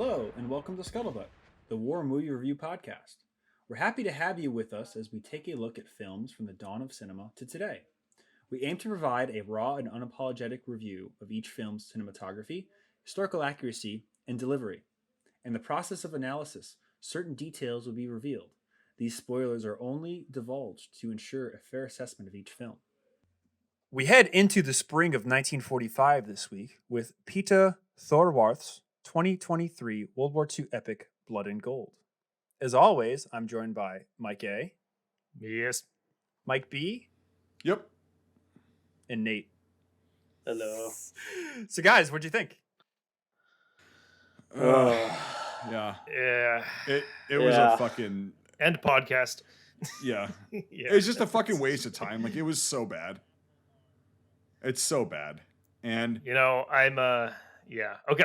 Hello, and welcome to Scuttlebutt, the War Movie Review Podcast. We're happy to have you with us as we take a look at films from the dawn of cinema to today. We aim to provide a raw and unapologetic review of each film's cinematography, historical accuracy, and delivery. In the process of analysis, certain details will be revealed. These spoilers are only divulged to ensure a fair assessment of each film. We head into the spring of 1945 this week with Peter Thorwarth's 2023 World War II epic Blood and Gold. As always, I'm joined by Mike A. Yes. Mike B. Yep. And Nate. Hello. So guys, what'd you think? Yeah. Yeah. It was a fucking End podcast. yeah. Yeah. It's just a fucking waste of time. Like, it was so bad. It's so bad. And I'm yeah. Okay.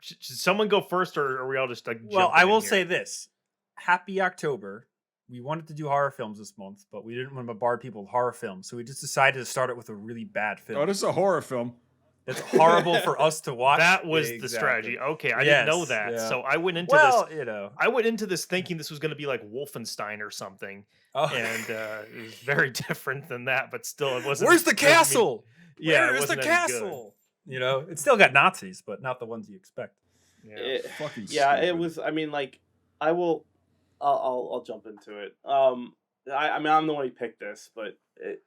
Should someone go first, or are we all just like? Well, jumping I in will here? say this. Happy October. We wanted to do horror films this month, but we didn't want to bombard people with horror films, so we just decided to start it with a really bad film. this is a horror film. That's horrible for us to watch. That was the Exactly. strategy. Okay, I Yes, didn't know that, yeah. so I went into Well, this. I went into this thinking this was going to be like Wolfenstein or something, Oh. and it was very different than that. But still, it wasn't. Where's the doesn't mean- castle? Yeah, it Where is the wasn't any good. castle? It's still got Nazis, but not the ones you expect. Yeah. Fucking Yeah, it stupid. was. I mean, like, I'll jump into it. I mean, I'm the one who picked this, but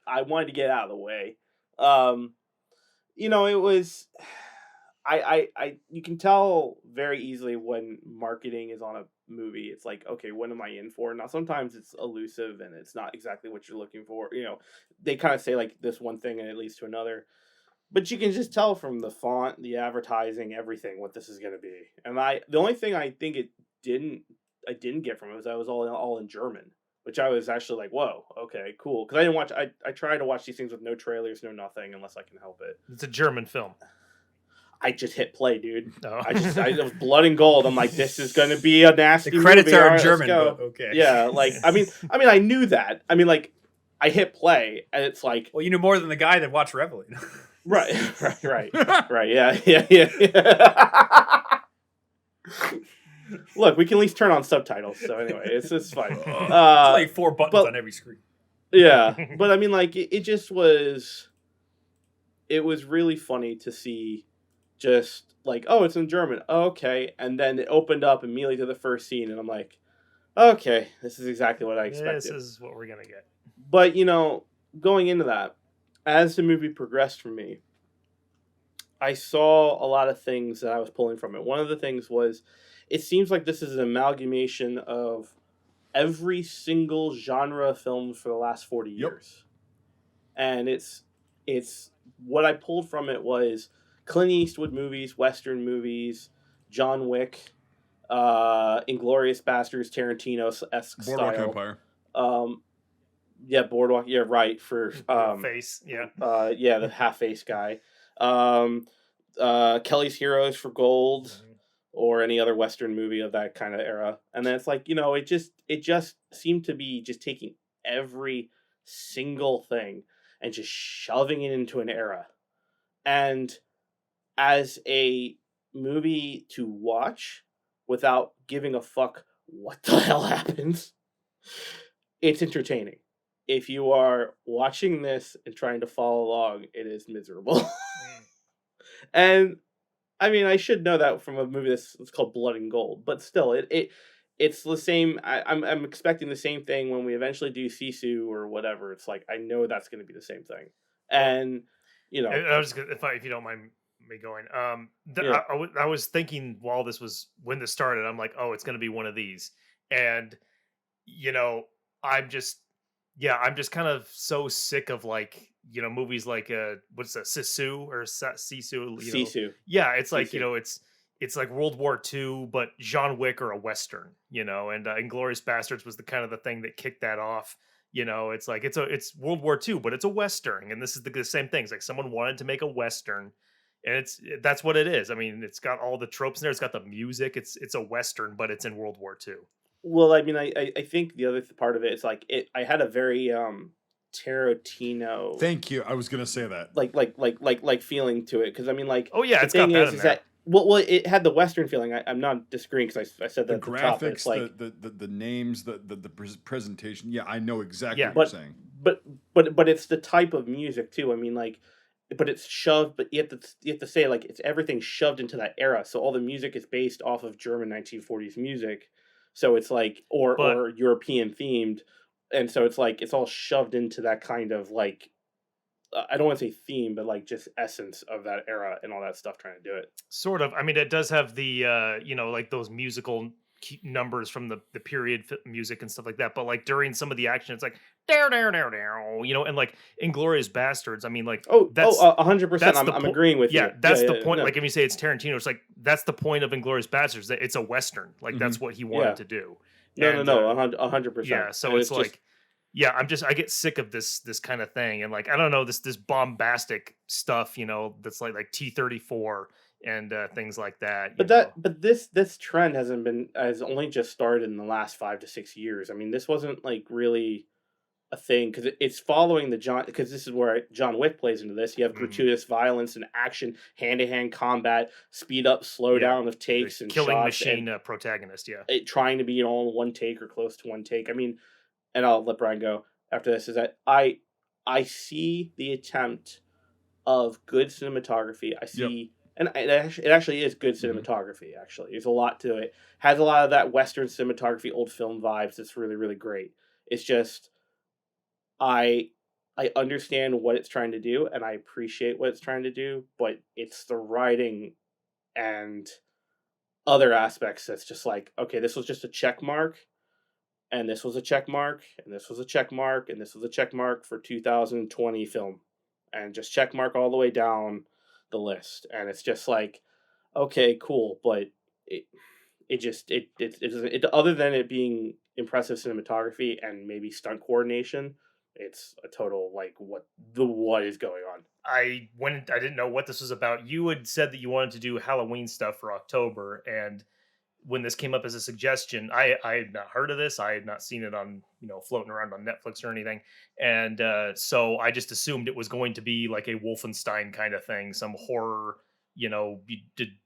I wanted to get out of the way. It was. You can tell very easily when marketing is on a movie. It's like, okay, what am I in for? Now, sometimes it's elusive and it's not exactly what you're looking for. They kind of say like this one thing and it leads to another. But you can just tell from the font, the advertising, everything what this is going to be. And the only thing I think I didn't get from it was that it was all in German, which I was actually like, whoa, okay, cool. Because I didn't watch. I try to watch these things with no trailers, no nothing, unless I can help it. It's a German film. I just hit play, dude. Oh. It was Blood and Gold. I'm like, this is going to be a nasty. The credits movie. are All in right, German, let's go. but okay. Yeah, like I mean, I knew that. I mean, like, I hit play, and it's like, Well, you knew more than the guy that watched Reveille. right, yeah. Look, we can at least turn on subtitles. So anyway, it's fine. It's like 4 buttons but- on every screen. Yeah, but I mean, like, it just was. It was really funny to see, just like, oh, it's in German, okay, and then it opened up immediately to the first scene, and I'm like, okay, this is exactly what I expected. This is what we're gonna get. But going into that, as the movie progressed for me, I saw a lot of things that I was pulling from it. One of the things was, it seems like this is an amalgamation of every single genre of films for the last 40 years. And it's what I pulled from it was Clint Eastwood movies, Western movies, John Wick, Inglourious Basterds, Tarantino-esque Boardwalk style. Empire. Yeah, Boardwalk. Yeah, right. For Face. Yeah. the half-face guy. Kelly's Heroes for Gold, or any other Western movie of that kind of era. And then it's like, it just seemed to be just taking every single thing and just shoving it into an era. And as a movie to watch without giving a fuck what the hell happens, it's entertaining. If you are watching this and trying to follow along, it is miserable. And I mean, I should know that from a movie that's called Blood and Gold, but still, it's the same. I'm expecting the same thing when we eventually do Sisu or whatever. It's like, I know that's going to be the same thing. And I was gonna, if you don't mind me going, Yeah. I was thinking while when this started, I'm like, oh, it's going to be one of these, and I'm just kind of so sick of like movies like what's that, Sisu or Sisu? Sisu. Yeah, it's like Sisu. it's like World War II, but John Wick or a Western, and Inglourious Basterds was the kind of the thing that kicked that off. It's like it's World War II, but it's a Western, and this is the same thing. It's like someone wanted to make a Western, and that's what it is. I mean, it's got all the tropes in there. It's got the music. It's a Western, but it's in World War II. Well, I mean, I think the other part of it is like I had a very Tarantino. Thank you. I was gonna say that. Like feeling to it, because I mean, like, Oh yeah, the it's got thing that is in there. that Well, it had the Western feeling. I'm not disagreeing because I said The that at the top. It's graphics, like, the names, the presentation. Yeah, I know exactly Yeah. what you're but saying. but it's the type of music too. I mean, like, but it's shoved. But you have to say, like, it's everything shoved into that era. So all the music is based off of German 1940s music. So it's like, But or European themed, and so it's like it's all shoved into that kind of like, I don't want to say theme, but like just essence of that era and all that stuff, trying to do it. sort of, I mean, it does have the like those musical numbers from the period music and stuff like that, but like during some of the action it's like down down down down, and like Inglorious Bastards, I mean, like Oh, that's 100%. the I'm point. agreeing with Yeah, you. that's Yeah, the yeah, point. no, Like if you say it's Tarantino, it's like that's the point of Inglorious Bastards, that it's a Western, like that's what he wanted yeah. to do. No, And no, 100%. yeah, so And it's it's just, like, yeah, I get sick of this kind of thing, and like I don't know, this bombastic stuff, that's like T-34 and things like that, but this trend has only just started in the last 5 to 6 years. I mean, this wasn't like really a thing because it's following the John, because this is where John Wick plays into this. You have Mhm. gratuitous violence and action, hand to hand combat, speed up, slow Yeah, down of the takes and killing shots, machine and protagonist. Yeah. it trying to be all in one take or close to one take. I mean, and I'll let Brian go after this. Is that I see the attempt of good cinematography. I see, and it actually is good Mhm. cinematography. Actually, there's a lot to it. Has a lot of that Western cinematography, old film vibes. It's really really great. It's just I I understand what it's trying to do, and I appreciate what it's trying to do, but it's the writing and other aspects that's just like, okay, this was just a check mark, and this was a check mark, and this was a check mark, and this was a check mark for 2020 film, and just check mark all the way down the list, and it's just like, okay, cool, but it it other than it being impressive cinematography and maybe stunt coordination, it's a total like what is going on. I didn't know what this was about. You had said that you wanted to do Halloween stuff for October, and when this came up as a suggestion, I had not heard of this. I had not seen it on, floating around on Netflix or anything. And so I just assumed it was going to be like a Wolfenstein kind of thing, some horror,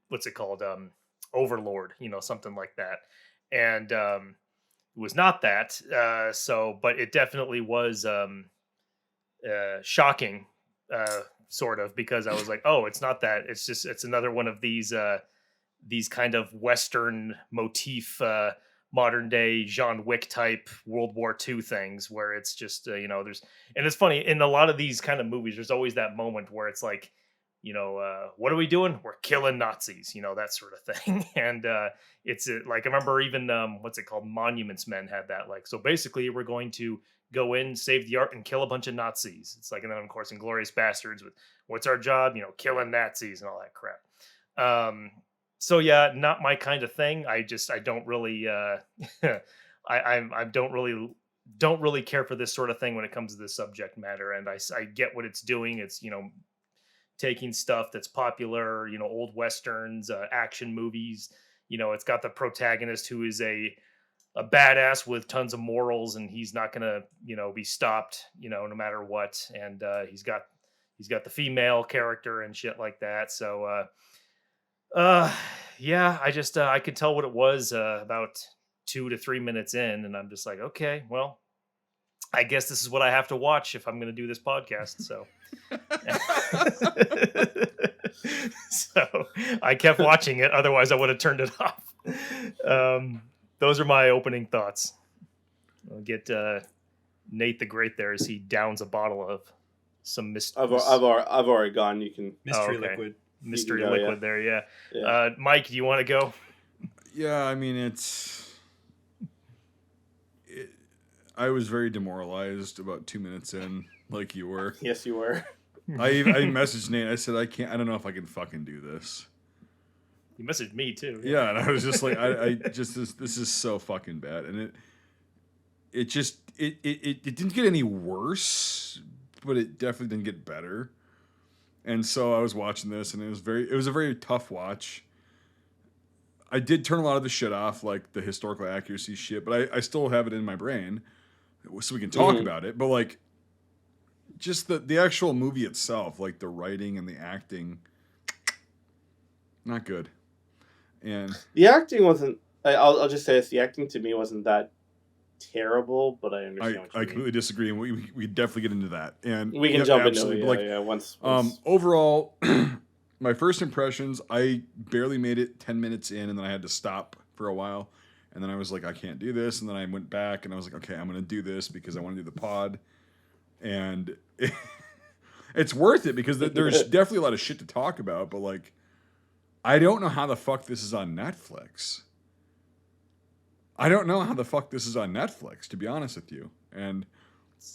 what's it called? Overlord, something like that. And it was not that. But it definitely was shocking, sort of, because I was like, oh, it's not that. It's another one of these kind of Western motif, modern day John Wick type World War II things, where it's just, there's, and it's funny in a lot of these kind of movies, there's always that moment where it's like, what are we doing? We're killing Nazis, that sort of thing. And it's like, I remember even, what's it called? Monuments Men had that, like, so basically we're going to go in, save the art, and kill a bunch of Nazis. It's like, and then of course, Inglorious Bastards with what's our job? Killing Nazis and all that crap. So yeah, not my kind of thing. I don't really I don't really care for this sort of thing when it comes to this subject matter. And I get what it's doing. It's, taking stuff that's popular, old westerns, action movies. It's got the protagonist who is a badass with tons of morals, and he's not gonna, be stopped, no matter what. And he's got the female character and shit like that. So yeah, I could tell what it was about 2 to 3 minutes in, and I'm just like, okay, well, I guess this is what I have to watch if I'm going to do this podcast. So, so I kept watching it. Otherwise, I would have turned it off. Those are my opening thoughts. I'll get Nate the Great there as he downs a bottle of some I've already gone. You can Mystery okay. liquid. Mystery go, liquid yeah. there, yeah. Yeah. Mike, do you want to go? Yeah, I mean, I was very demoralized about 2 minutes in, like you were. Yes, you were. I messaged Nate. I said, I don't know if I can fucking do this. You messaged me too. Yeah, and I was just like, I just this is so fucking bad, and it didn't get any worse, but it definitely didn't get better. And so I was watching this, and it was a very tough watch. I did turn a lot of the shit off, like the historical accuracy shit, but I still have it in my brain, so we can talk about it. But like, just the actual movie itself, like the writing and the acting, not good. And the acting wasn't. I'll just say this: the acting to me wasn't that terrible, but I understand what you I mean. completely disagree, and we definitely get into that. And We can jump into it. Once. Overall, my first impressions, I barely made it 10 minutes in, and then I had to stop for a while, and then I was like, I can't do this, and then I went back, and I was like, okay, I'm gonna do this because I want to do the pod, and it's worth it because there's definitely a lot of shit to talk about, but like, I don't know how the fuck this is on Netflix. I don't know how the fuck this is on Netflix, to be honest with you. And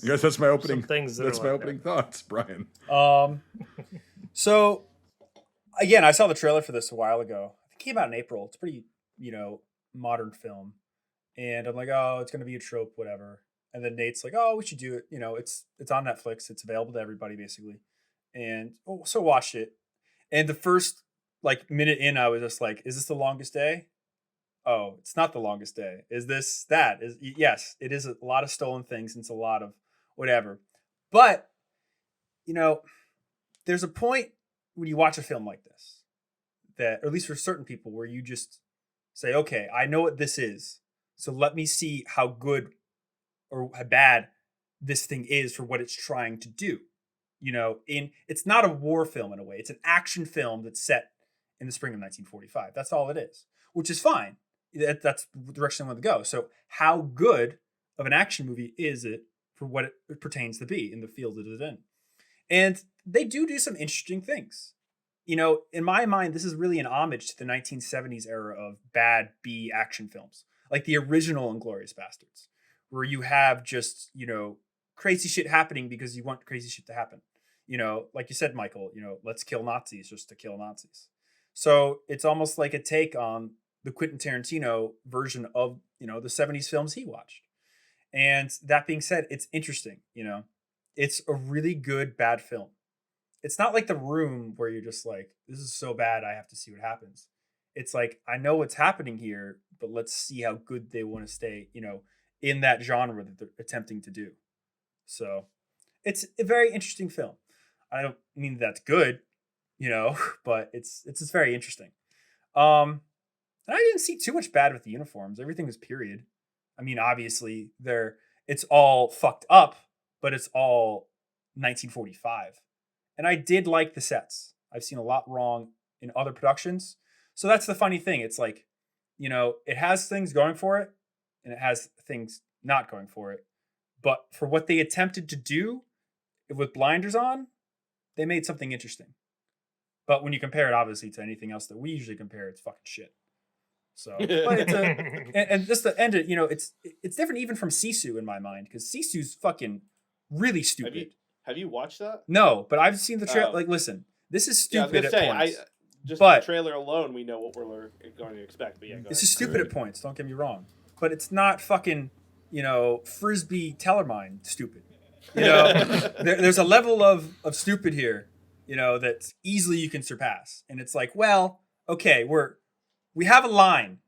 I guess that's my opening. That's my opening thoughts, Brian. So again, I saw the trailer for this a while ago. It came out in April. It's a pretty, modern film, and I'm like, oh, it's gonna be a trope, whatever. And then Nate's like, oh, we should do it. It's on Netflix. It's available to everybody basically. And so watched it. And the first minute in, I was just like, is this the longest day? Oh, it's not the longest day. Is this that? Yes, it is a lot of stolen things and it's a lot of whatever. But, there's a point when you watch a film like this that, or at least for certain people, where you just say, okay, I know what this is. So let me see how good or how bad this thing is for what it's trying to do. It's not a war film in a way. It's an action film that's set in the spring of 1945. That's all it is, which is fine. That's the direction I want to go. So how good of an action movie is it for what it pertains to be in the field it is in? And they do some interesting things. In my mind, this is really an homage to the 1970s era of bad B action films, like the original Inglourious Bastards, where you have just, crazy shit happening because you want crazy shit to happen. Like you said, Michael, let's kill Nazis just to kill Nazis. So it's almost like a take on the Quentin Tarantino version of, the 70s films he watched. And that being said, it's interesting, it's a really good, bad film. It's not like The Room where you're just like, this is so bad, I have to see what happens. It's like, I know what's happening here, but let's see how good they want to stay, in that genre that they're attempting to do. So it's a very interesting film. I don't mean that's good, but it's very interesting. And I didn't see too much bad with the uniforms. Everything was period. I mean, obviously it's all fucked up, but it's all 1945. And I did like the sets. I've seen a lot wrong in other productions. So that's the funny thing. It's like, it has things going for it and it has things not going for it. But for what they attempted to do with blinders on, they made something interesting. But when you compare it, obviously, to anything else that we usually compare, it's fucking shit. So, but it's and just to end it, it's different even from Sisu in my mind, because Sisu's fucking really stupid. Have you watched that? No, but I've seen the trailer. Like, listen, this is stupid at points. The trailer alone, we know what we're going to expect. But yeah, this is stupid at points. Don't get me wrong, but it's not fucking Frisbee Tellermine stupid. There's a level of stupid here, that easily you can surpass, and it's like, well, okay, we have a line.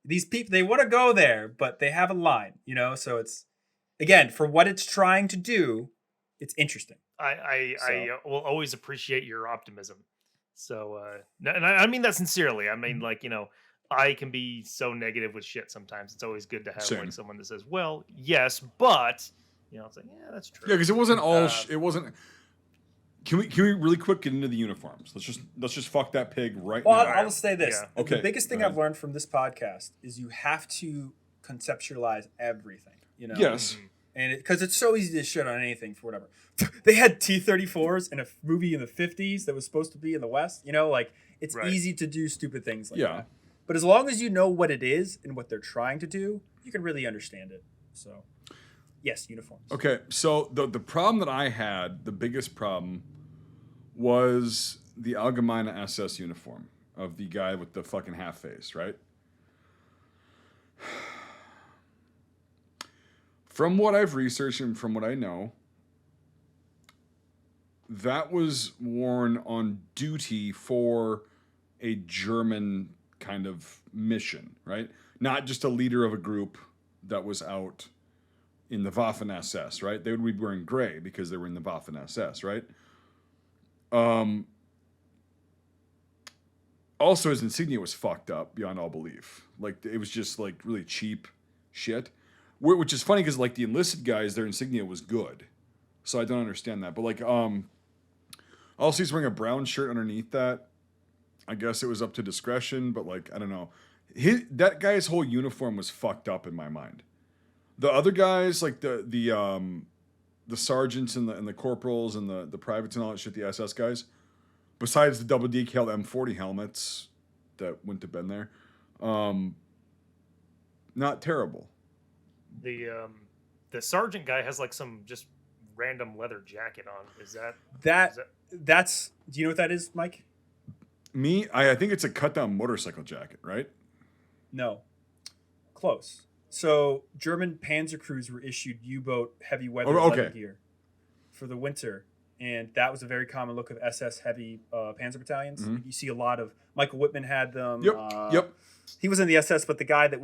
These people, they want to go there, but they have a line, so it's, again, for what it's trying to do, it's interesting. I will always appreciate your optimism. So, and I mean that sincerely. I mean, I can be so negative with shit sometimes. It's always good to have someone that says, well, yes, but, it's like, yeah, that's true. Yeah, because it wasn't all, it wasn't. Can we really quick get into the uniforms? Let's just fuck that pig right now. I'll just say this. Yeah. Okay. The biggest thing I've learned from this podcast is you have to conceptualize everything. Yes. And because it's so easy to shit on anything for whatever. They had T-34s in a movie in the 50s that was supposed to be in the West. It's easy to do stupid things like that. But as long as you know what it is and what they're trying to do, you can really understand it. So, yes, uniforms. Okay, so the problem that I had, the biggest problem, was the Allgemeine SS uniform of the guy with the fucking half face, right? From what I've researched and from what I know, that was worn on duty for a German kind of mission, right? Not just a leader of a group that was out in the Waffen-SS, right? They would be wearing gray because they were in the Waffen-SS, right? Also, his insignia was fucked up beyond all belief. Like, it was just like really cheap shit. Which is funny because like the enlisted guys, their insignia was good, so I don't understand that. But like, also he's wearing a brown shirt underneath that. I guess it was up to discretion, but like I don't know. That guy's whole uniform was fucked up in my mind. The other guys, like the sergeants and the corporals and the privates and all that shit, the SS guys, besides the double decal M40 helmets that wouldn't have been there, not terrible. The sergeant guy has like some just random leather jacket on. Is that that's? Do you know what that is, Mike? I think it's a cut down motorcycle jacket, right? No, close. So German Panzer crews were issued U-boat heavy weather leather gear for the winter, and that was a very common look of SS heavy Panzer battalions. Mm-hmm. You see a lot of Michael Whitman had them. Yep. He was in the SS, but the guy that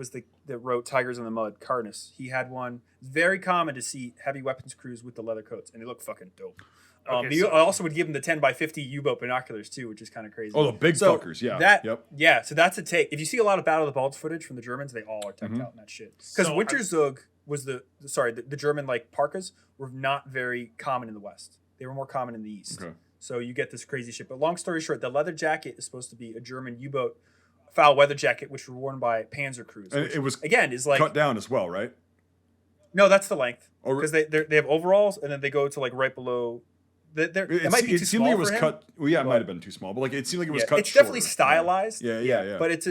wrote Tigers in the Mud, Carnus, he had one. It's very common to see heavy weapons crews with the leather coats, and they look fucking dope. Okay, I also would give them the 10x50 U-boat binoculars too, which is kind of crazy. Oh, the big fuckers, yeah. Yeah, so that's a take. If you see a lot of Battle of the Bulge footage from the Germans, they all are teched out in that shit. Because Winterzug was the German like parkas were not very common in the West. They were more common in the East. Okay. So you get this crazy shit. But long story short, the leather jacket is supposed to be a German U-boat foul weather jacket, which were worn by Panzer crews. And it was again is like cut down as well, right? No, that's the length. Because they have overalls and then they go to like right below. It might be too small for him. Cut. Well, yeah, it might have been too small, but like it seemed like it was cut. It's definitely stylized. Yeah. But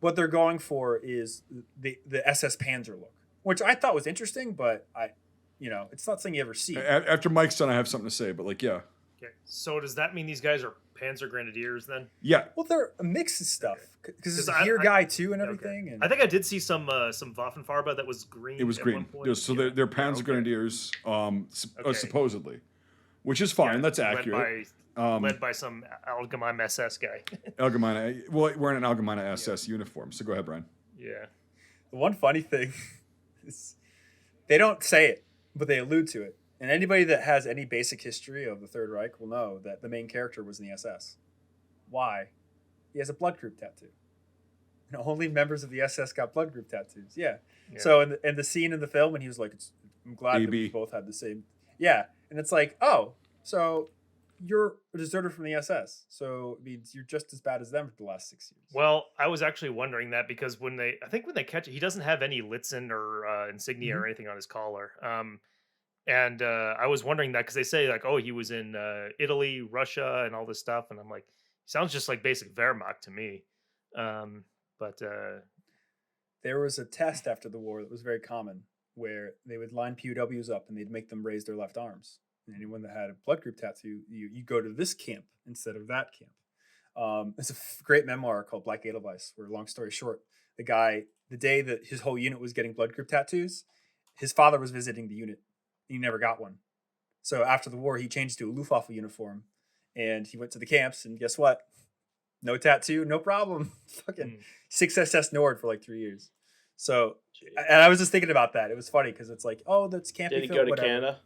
what they're going for is the SS Panzer look, which I thought was interesting, but it's not something you ever see. After Mike's done, I have something to say, but like, yeah. Okay, so does that mean these guys are Panzer Grenadiers then? Yeah. Well, they're a mix of stuff because it's a here guy too and everything. Okay. And I think I did see some Waffenfarbe that was green. It was green. So they're Panzer Grenadiers, supposedly, which is fine. That's accurate. Led by some Allgemeine SS guy. Allgemeine, well, wearing an Allgemeine SS uniform. So go ahead, Brian. Yeah. The one funny thing is they don't say it, but they allude to it. And anybody that has any basic history of the Third Reich will know that the main character was in the SS. Why? He has a blood group tattoo. And only members of the SS got blood group tattoos. Yeah. So in the scene in the film, when he was like, I'm glad that we both had the same. Yeah. And it's like, oh, so you're a deserter from the SS. So it means you're just as bad as them for the last 6 years. Well, I was actually wondering that because when they catch it, he doesn't have any Litzen or insignia or anything on his collar. And I was wondering that because they say like, oh, he was in Italy, Russia, and all this stuff, and I'm like, sounds just like basic Wehrmacht to me. But there was a test after the war that was very common, where they would line POWs up and they'd make them raise their left arms. And anyone that had a blood group tattoo, you go to this camp instead of that camp. It's a great memoir called Black Edelweiss, where, long story short, the guy, the day that his whole unit was getting blood group tattoos, his father was visiting the unit. He never got one. So after the war, he changed to a Luftwaffe uniform, and he went to the camps, and guess what? No tattoo, no problem. Fucking 6SS Nord for like 3 years. So, and I was just thinking about that. It was funny because it's like, oh, that's campy. Did he go to Canada?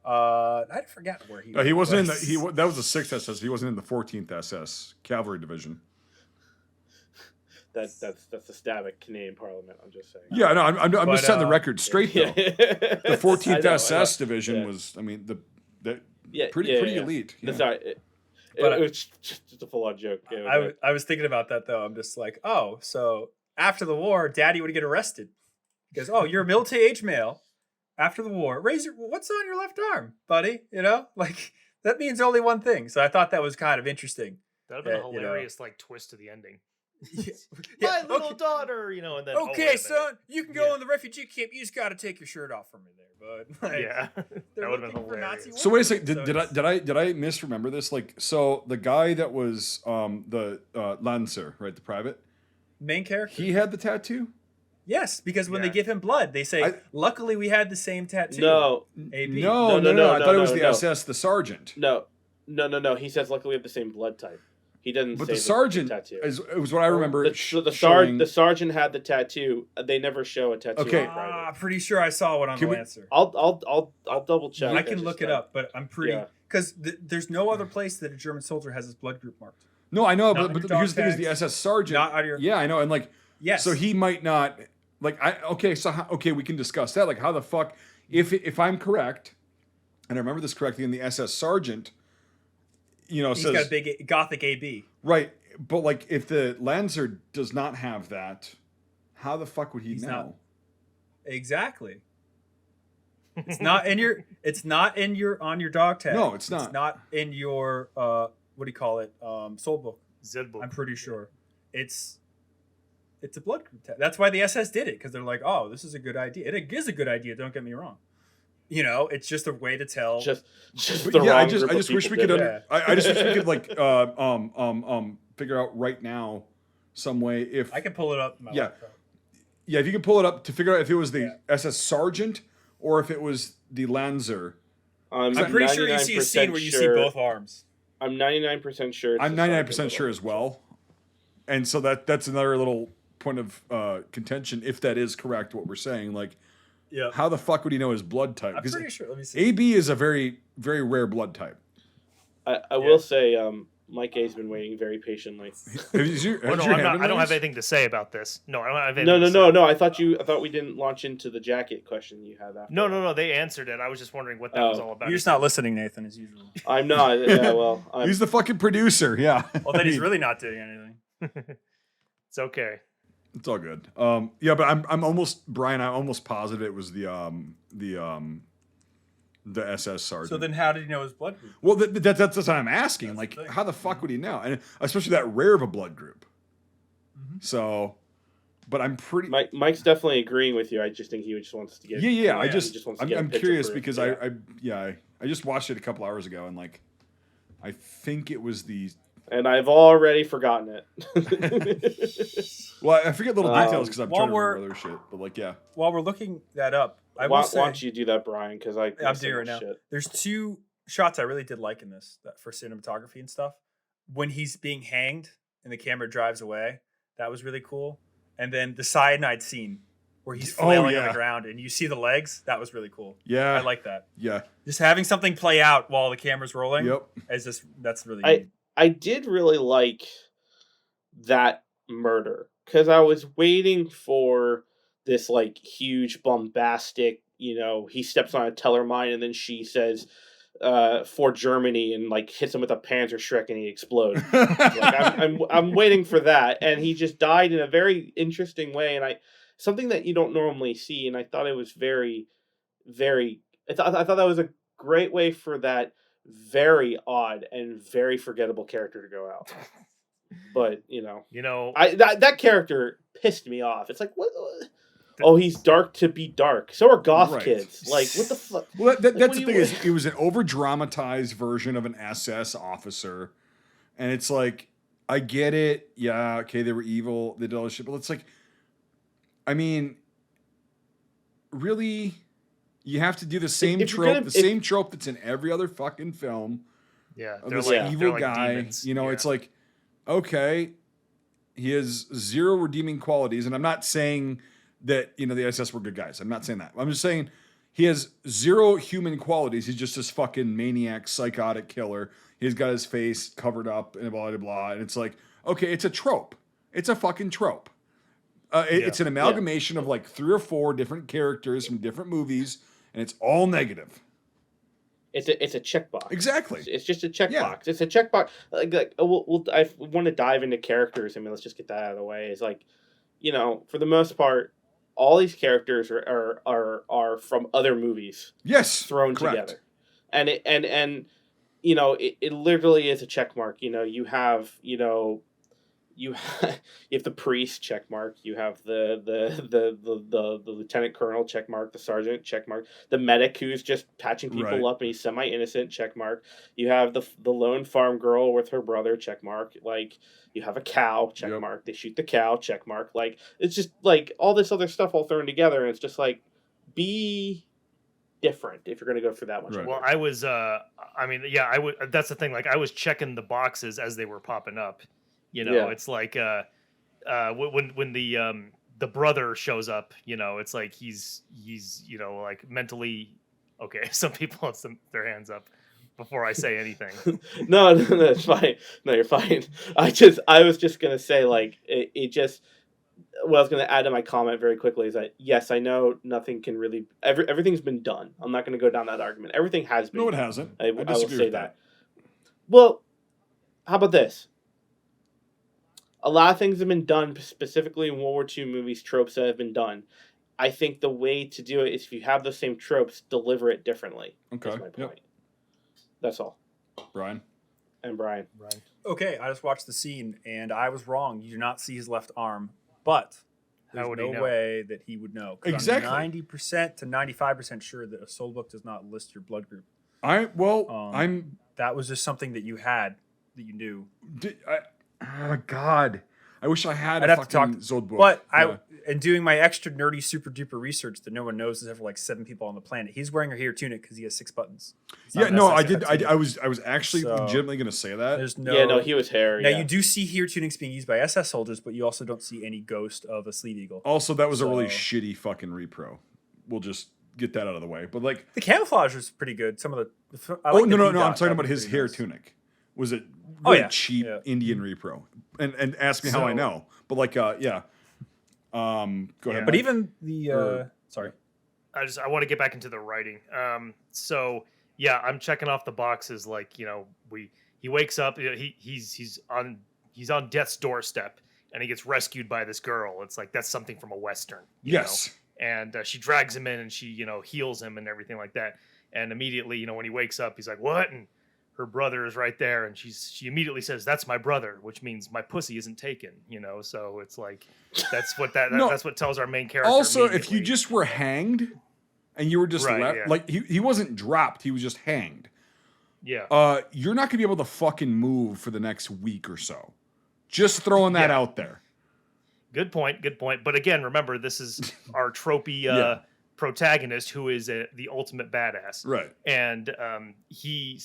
I forgot where he was. He wasn't in the. That was the 6th SS. He wasn't in the 14th SS Cavalry Division. That's the Stavic Canadian Parliament. I'm just saying. Yeah, no, I'm just setting the record straight though. The 14th SS Division was, I mean, pretty elite. Yeah. Sorry, it was just a full-on joke. I was thinking about that though. I'm just like, oh, so after the war, Daddy would get arrested because, oh, you're a military-age male. After the war, what's on your left arm, buddy? Like that means only one thing. So I thought that was kind of interesting. That'd have been a hilarious like twist to the ending. My little daughter, and then okay, son, you can go in the refugee camp. You just got to take your shirt off from me there, bud. Like, that would have been hilarious. So wait a second, did I misremember this? Like, so the guy that was the Lancer, right, the private, main character, he had the tattoo. Yes, because when they give him blood, they say, "Luckily, we had the same tattoo." No. I thought it was the SS, the sergeant. No. He says, "Luckily, we have the same blood type." He doesn't. But say the sergeant tattoo. It was what I remember. The sergeant had the tattoo. They never show a tattoo. Okay, I'm pretty sure I saw one on the Lancer. I'll double check. I can look it up, but I'm pretty because there's no other place that a German soldier has his blood group marked. No, I know, Not on but your dog here's the thing: is the tags, SS sergeant? not on your- Yeah, I know, and like, Yes. so he might not like. Okay, we can discuss that. Like, how the fuck if I'm correct, and I remember this correctly, in the SS sergeant, He's says got a big gothic AB. right, but like if the Lancer does not have that, how the fuck would he He's know? not. Exactly. It's not in your. It's not in your on your dog tag. No, it's not. It's not in your what do you call it? Soul book. Zed book. I'm pretty sure. It's a blood group tag. That's why the SS did it, because they're like, oh, this is a good idea. It is a good idea. Don't get me wrong. It's just a way to tell. Just But the yeah, wrong I just group of wish people we could. did it. I just wish we could like figure out right now some way if I can pull it up. In my Yeah. laptop. yeah, if you could pull it up to figure out if it was the Yeah. SS sergeant or if it was the Lancer. I'm pretty sure you see a scene where you see both arms. I'm 99% sure. I'm 99% sure as well, and so that's another little point of contention if that is correct what we're saying. Like, Yeah. how the fuck would he know his blood type? I'm 'Cause pretty sure. Let me see. AB is a very very rare blood type. I will say, Mike A's been waiting very patiently. Is your, Oh, no, has your I'm hand not, in I don't have those? anything to say about this. No, I don't have anything to say. No. I thought we didn't launch into the jacket question you had after. No. They answered it. I was just wondering what that was all about. You're just not listening, Nathan, as usual. I'm not. Yeah, well, He's the fucking producer. Yeah. Well, then he's really not doing anything. It's okay. It's all good. Yeah, but I'm almost Brian. I'm almost positive it was the SS sergeant. So then, how did he know his blood group? well, that's what I'm asking. That's Like, the thing. how the fuck would he know? And especially that rare of a blood group. Mhm. So, but I'm pretty. Mike's definitely agreeing with you. I just think he just wants to get. Yeah. I yeah, just, he just wants to get a I'm picture curious proof. because Yeah. I just watched it a couple hours ago and like, I think it was the. And I've already forgotten it. Well, I forget little details because I'm while trying to we're- remember other shit. But like, yeah. While we're looking that up, I why will say don't you do that, Brian? Because I'm I'm doing it now. Shit. There's two shots I really did like in this for cinematography and stuff. When he's being hanged and the camera drives away, that was really cool. And then the cyanide scene where he's flailing on yeah. the ground and you see the legs, that was really cool. Yeah. I like that. Yeah. Just having something play out while the camera's rolling. Yep. That's really I- neat. I did really like that murder because I was waiting for this like huge bombastic, he steps on a teller mine and then she says, for Germany, and like hits him with a Panzerschreck and he explodes. I'm waiting for that, and he just died in a very interesting way, and something that you don't normally see, and I thought it was very, very. I thought that was a great way for that very odd and very forgettable character to go out. But that character pissed me off. It's like what? Oh, he's dark to be dark. So are goth Right. kids. Like what the fuck? Well, that's what the do thing you- is, it was an over dramatized version of an SS officer, and it's like, I get it. Yeah, okay, they were evil. They did all this shit, but it's like, I mean, really, you have to do the same if you're trope, gonna- the same trope that's in every other fucking film Yeah, of they're this like evil they're guy. demons. It's like, okay, he has zero redeeming qualities, and I'm not saying that the SS were good guys. I'm not saying that. I'm just saying he has zero human qualities. He's just this fucking maniac, psychotic killer. He's got his face covered up and blah blah blah. And it's like, okay, it's a trope. It's a fucking trope. It's an amalgamation of like 3 or 4 different characters from different movies, and it's all negative. It's a checkbox. Exactly. It's just a checkbox. Yeah. It's a checkbox. I want to dive into characters. I mean, let's just get that out of the way. It's like, for the most part, all these characters are from other movies Yes. thrown correct. together, and it literally is a check mark. You have you have the priest check mark. You have the lieutenant colonel check mark. The sergeant check mark. The medic who's just patching people Right. up and he's semi innocent check mark. You have the lone farm girl with her brother check mark. Like you have a cow check Yep. mark. They shoot the cow check mark. Like it's just like all this other stuff all thrown together, and it's just like be different if you're going to go for that much. Right. Well, I was. I mean, yeah, I would. That's the thing. Like, I was checking the boxes as they were popping up. Yeah. It's like when the brother shows up. It's like he's like mentally okay. Some people have their hands up, before I say anything. No, it's fine. No, you're fine. I was just gonna say, like, it just. What I was gonna add to my comment very quickly is that yes, I know nothing can really. Everything's been done. I'm not gonna go down that argument. Everything has been. No, it done. hasn't. I I will disagree say with that. Well, how about this? A lot of things have been done, specifically in World War II movies, tropes that have been done. I think the way to do it is if you have those same tropes, deliver it differently. Okay. That's my point. Yep. That's all. Brian. And Brian. Right. Okay, I just watched the scene and I was wrong. You do not see his left arm, but How there's would he no know? way that he would know. 'Cause Exactly. I'm 90% to 95% sure that a soul book does not list your blood group. I'm. That was just something that you had that you knew. Oh God. I wish I had I'd a have to talk fucking Zod book. But Yeah. in doing my extra nerdy, super duper research that no one knows, there's ever like 7 people on the planet. He's wearing a hair tunic because he has 6 buttons. It's not Yeah, an no, SS I did. tunic. I was actually So, legitimately going to say that. There's no. Yeah, no, he was hair. Now Yeah. you do see here tunics being used by SS soldiers, but you also don't see any ghost of a sleeve eagle. Also, that was a really So- shitty fucking repro. We'll just get that out of the way. But like, The camouflage was pretty good. Some of the. I oh like the no, V-dot. I'm talking That about was his pretty hair nice. tunic. Was it Oh, really yeah. cheap Yeah. Indian repro? And ask me how I So- know. But like, yeah. Go ahead. But Mike. even the. Or- Sorry. I want to get back into the writing. So yeah, I'm checking off the boxes. Like, you know, he wakes up. You know, he's on death's doorstep, and he gets rescued by this girl. It's like that's something from a western. you Yes. know? And she drags him in, and she heals him and everything like that. And immediately, when he wakes up, he's like, "What?" And her brother is right there, and she immediately says, "That's my brother," which means my pussy isn't taken. So it's like that's what No. that's what tells our main character. Also, if you immediately. just were hanged and you were just Right, left, yeah. like he wasn't dropped, he was just hanged. yeah. You're not gonna be able to fucking move for the next week or so. Just throwing that Yeah. out there. Good point. But again, remember, this is our tropey Yeah. protagonist who is the ultimate badass. Right. And he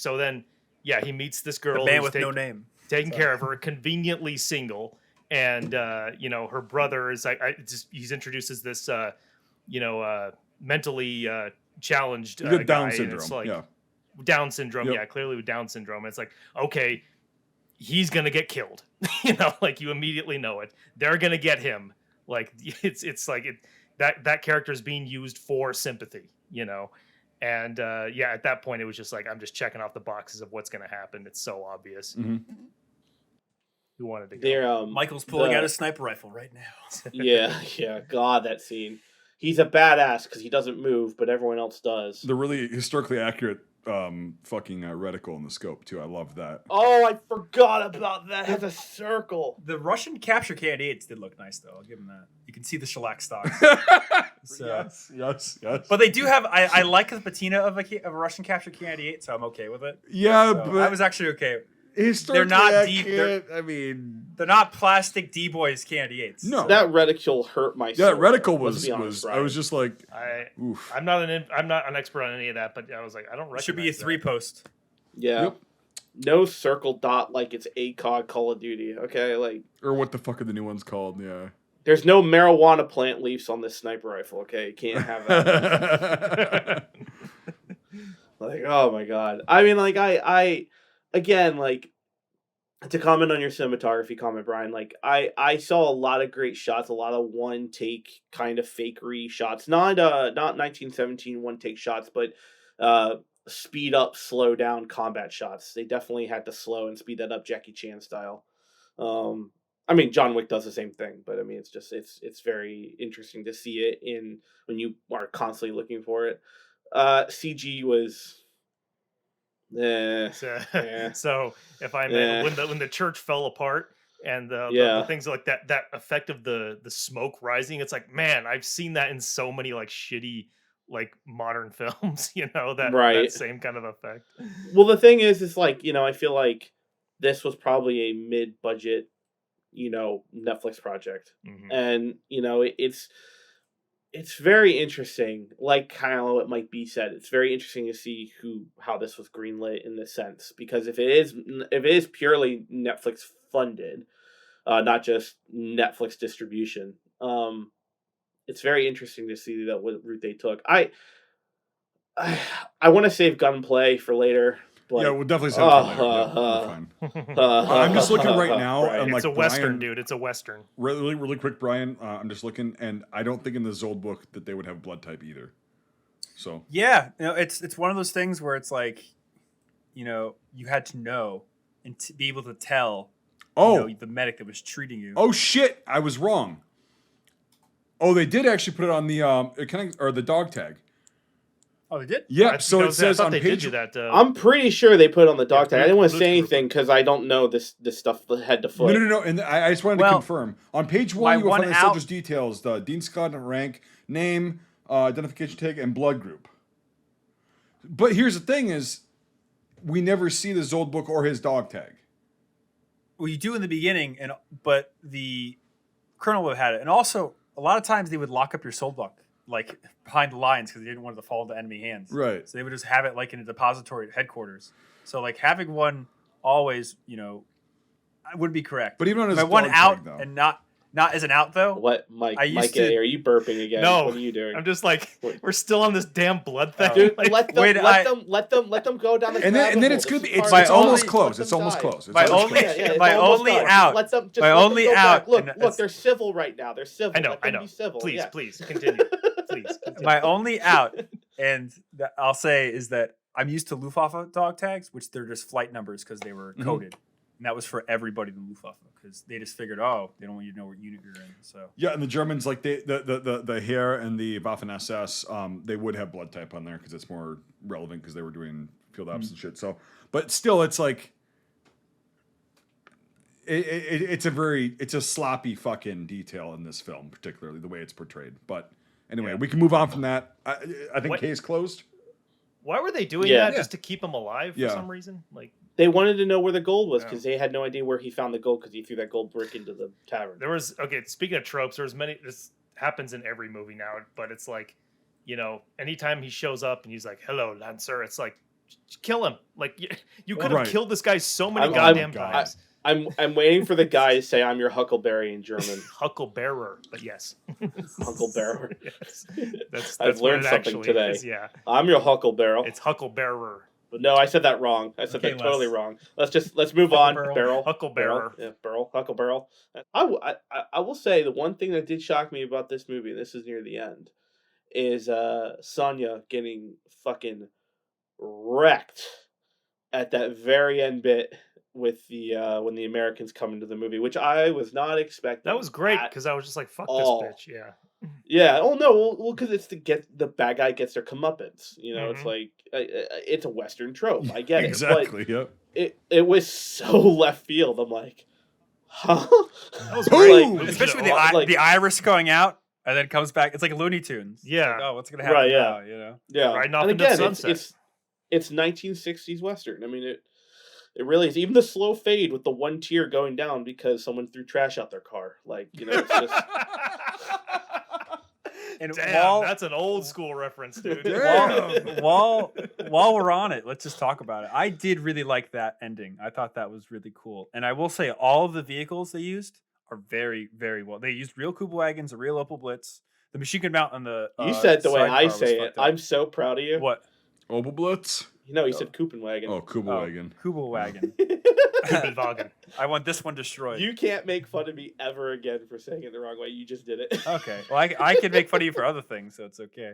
meets this girl The man who's with no name. taking care of her, conveniently single. And, her brother is he's introduced as this, mentally challenged You got Down guy. syndrome. And it's like, yeah. Down syndrome. Yep. Yeah, clearly with Down syndrome. And it's like, okay, he's going to get killed. Like you immediately know it. They're going to get him. Like it's like that character is being used for sympathy, And at that point it was just like, I'm just checking off the boxes of what's going to happen. It's so obvious. Mm-hmm. Who wanted to go? They're, Michael's pulling out a sniper rifle right now. yeah. God, that scene. He's a badass because he doesn't move, but everyone else does. The really historically accurate fucking reticle in the scope too. I love that. Oh, I forgot about that. It has a circle. The Russian capture candidates did look nice, though. I'll give them that. You can see the shellac stocks. So- yes. But they do have. I like the patina of a Russian capture candidaate, so I'm okay with it. Yeah, So but I was actually okay. historically not deep- accurate, I mean, They're not plastic D boys candidates. No. That reticule hurt my soul. that reticle Let's was be honest, I was just like, oof. I'm not an expert on any of that, but I was like, I don't recognize It should be a that. 3-post. Yeah. Yep. No circle dot like it's ACOG Call of Duty, okay? Like, Or what the fuck are the new ones called? Yeah. there's no marijuana plant leaves on this sniper rifle, okay? You can't have that. Like, oh my god. I mean, like, I again, like, to comment on your cinematography comment, Brian, like, I saw a lot of great shots, a lot of one take kind of fakery shots. Not 1917 one take shots, but speed up, slow down combat shots. They definitely had to slow and speed that up Jackie Chan style. I mean, John Wick does the same thing, but I mean, it's very interesting to see it in when you are constantly looking for it. CG was, yeah. So if I may, when the church fell apart and the things like that effect of the smoke rising, it's like, man, I've seen that in so many like shitty like modern films, that same kind of effect. Well, the thing is like, I feel like this was probably a mid-budget, Netflix project. Mhm. And, it's very interesting, like kind of what Mike B said. It's very interesting to see how this was greenlit in this sense, because if it is purely Netflix funded, not just Netflix distribution, it's very interesting to see that what route they took. I want to save gunplay for later Like, Yeah, we'll definitely say that later. Yeah, we're fine. I'm just looking right now. Right. I'm It's like, a Western, Brian, dude. It's a Western. really, really quick, Brian. I'm just looking, and I don't think in the Zold book that they would have blood type either. So Yeah, it's one of those things where it's like, you had to know and to be able to tell, the medic that was treating you. oh shit, I was wrong. Oh, they did actually put it on the or the dog tag. Oh, they did? Yeah, so it says on they page. did that. I'm pretty sure they put it on the dog tag. I didn't want to Luke's say group. anything because I don't know this stuff head to foot. No. And I just wanted to confirm. On page 1, you will find the soldier's details: the Dean Scott rank, name, identification tag, and blood group. But here's the thing: is we never see the Zold book or his dog tag. Well, you do in the beginning, but the colonel would have had it, and also a lot of times they would lock up your soul book like behind the lines because they didn't want it to fall into enemy hands. Right. So they would just have it like in a depository at headquarters. So like having one always, would be correct. But even on his by one dog out tag, though. and not as an out though. What, Mike? I used Mike to- A, are you burping again? No, What are you doing? I'm just like, we're still on this damn blood thing. Dude, Like, let them go down the And then it's good. gonna be it's almost close. It's almost close. My only out. Let them my only go out. back. Look, they're civil right now. They're civil. I know. Let them be civil. Please, yeah. please continue. Please. Continue. My only out, and I'll say is that I'm used to Luftwaffe dog tags, which they're just flight numbers because they were coded, and that was for everybody in the Luftwaffe because they just figured, they don't want you to know what unit you're in. So Yeah, and the Germans like the Heer and the Waffen SS, they would have blood type on there because it's more relevant because they were doing field ops and shit. So, but still, it's like it's a sloppy fucking detail in this film, particularly the way it's portrayed. But anyway, we can move on from that. I think case closed. Why were they doing Yeah. that? Just to keep him alive for some reason? Like, They wanted to know where the gold was because they had no idea where he found the gold because he threw that gold brick into the tavern. there was speaking of tropes, there's many. This happens in every movie now, but it's like, anytime he shows up and he's like, "Hello, Lancer," it's like, kill him. Like you could have killed this guy so many goddamn times. I'm waiting for the guy to say I'm your Huckleberry in German. Hucklebearer, but yes, Hucklebearer. Yes. That's I've what learned it something actually today. is, yeah, I'm your Hucklebarrel. it's Hucklebearer. But no, I said that wrong. I said that totally wrong. Let's move on. Barrel. Hucklebearer. Yeah, Hucklebarrel. I will say the one thing that did shock me about this movie, and this is near the end, is Sonya getting fucking wrecked at that very end bit with the when the Americans come into the movie, which I was not expecting. That was great because I was just like, "Fuck this bitch!" Yeah. Yeah. Oh no. Well, because it's the bad guy gets their comeuppance. It's like it's a Western trope. I get exactly. But it was so left field. I'm like, huh? That was great. especially with the iris going out and then comes back. It's like Looney Tunes. Yeah. Like, what's gonna happen now? Yeah. Riding off And into again, sunset. it's 1960s Western. I mean it really is. Even the slow fade with the one tear going down because someone threw trash out their car. Like, it's just. And Damn, that's an old school reference, dude. while we're on it, let's just talk about it. I did really like that ending. I thought that was really cool. And I will say all of the vehicles they used are very, very well. They used real Kuba wagons, a real Opel Blitz, the machine gun mount on the You said the way I sidecar say was it. fucked up. I'm so proud of you. What? Opel Blitz? No, you said Kupenwagen. Oh, Kuba wagon. Kuba wagon. Kubenwagen. I want this one destroyed. You can't make fun of me ever again for saying it the wrong way. You just did it. Okay. Well, I can make fun of you for other things, so it's okay.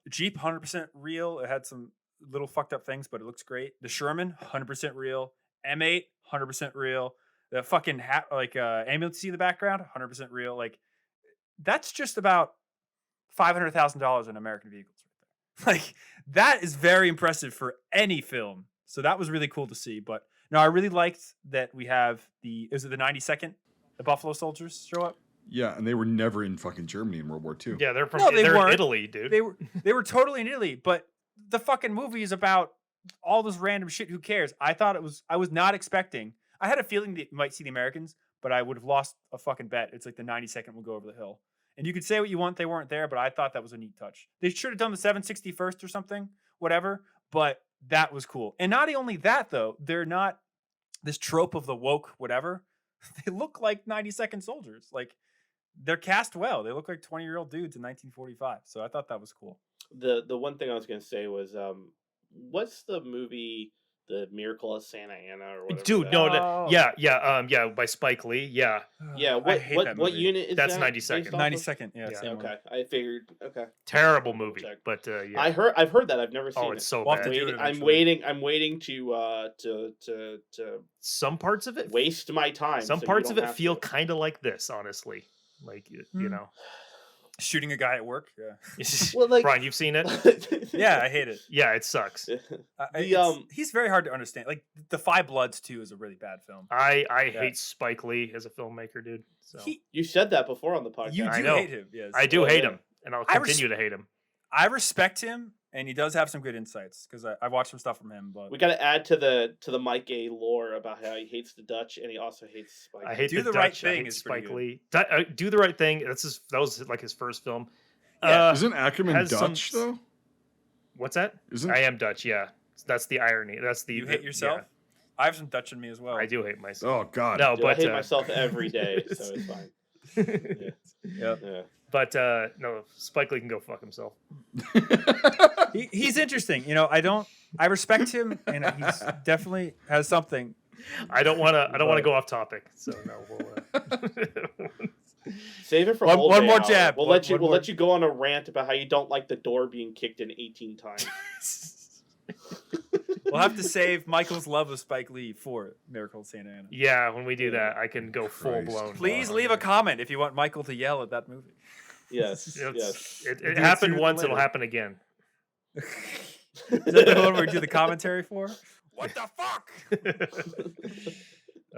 Jeep, 100% real. It had some little fucked up things, but it looks great. The Sherman, 100% real. M8, 100% real. The fucking ambulance in the background, 100% real. Like, that's just about $500,000 in American vehicles right there. Like, that is very impressive for any film. So that was really cool to see. But no, I really liked that we have is it the 92nd? The Buffalo Soldiers show up? Yeah, and they were never in fucking Germany in World War II. Yeah, they're from they're in Italy, dude. They were totally in Italy, but the fucking movie is about all this random shit. Who cares? I was not expecting. I had a feeling that you might see the Americans, but I would have lost a fucking bet. It's like the 92nd will go over the hill. And you could say what you want, they weren't there, but I thought that was a neat touch. They should have done the 761st or something, whatever, but that was cool. And not only that, though, they're not this trope of the woke whatever. They look like 92nd soldiers. Like, they're cast well. They look like 20-year-old dudes in 1945. So I thought that was cool. The one thing I was going to say was, what's the movie the Miracle of Santa Anna or whatever. Dude, that- no, Oh. yeah, by Spike Lee, yeah, Yeah, I what hate that what movie. unit is That's that? 92nd. based off of? 92nd. Yeah, Yeah. same one. Okay, I figured. Okay, terrible Double movie, check. but yeah, I've heard that. I've never seen oh, it. it's so We'll have bad. to do it I'm eventually. waiting to Some parts of it, waste my time. some so you parts of don't it have feel to. kind of like this, honestly, like you Hmm. know. Shooting a guy at work. Yeah. Well, like Brian, you've seen it? Yeah, I hate it. Yeah, it sucks. The, He's very hard to understand. Like The Five Bloods too is a really bad film. I Yeah. hate Spike Lee as a filmmaker, dude. So you said that before on the podcast. You I do know. hate him. Yes, I do Oh, hate yeah. him, and I'll I continue to hate him. I respect him, and he does have some good insights because I've watched some stuff from him. But We got to add to the Mike A lore about how he hates the Dutch and he also hates Spike. I hate Do the the Right Dutch. I Thing hate is pretty Spike good. Lee. Do the Right Thing. That was like his first film. Yeah. Isn't Ackerman has some Dutch though? What's that? Isn't I am Dutch. Yeah, that's the irony. That's the you hate yourself. I have some Dutch in me as well. Yeah, I do hate myself. Oh God. No, Dude, I but hate myself every day, so it's fine. Yep. Yeah. but no, Spike Lee can go fuck himself. He's interesting. You know, I respect him, and he's definitely has something. I don't want to But- go off topic. So no, we'll. Save it for One- Old one Day more Hour. jab. We'll One- let you. one We'll more- let you go on a rant about how you don't like the door being kicked in 18 times. We'll have to save Michael's love of Spike Lee for Miracle of Santa Ana. Yeah, when we do that, I can go full Christ. blown. Please leave a comment if you want Michael to yell at that movie. Yes. Yes. It We'll do it happened sooner once. than It'll later. happen again. Is that the one where we do the commentary for? What the fuck?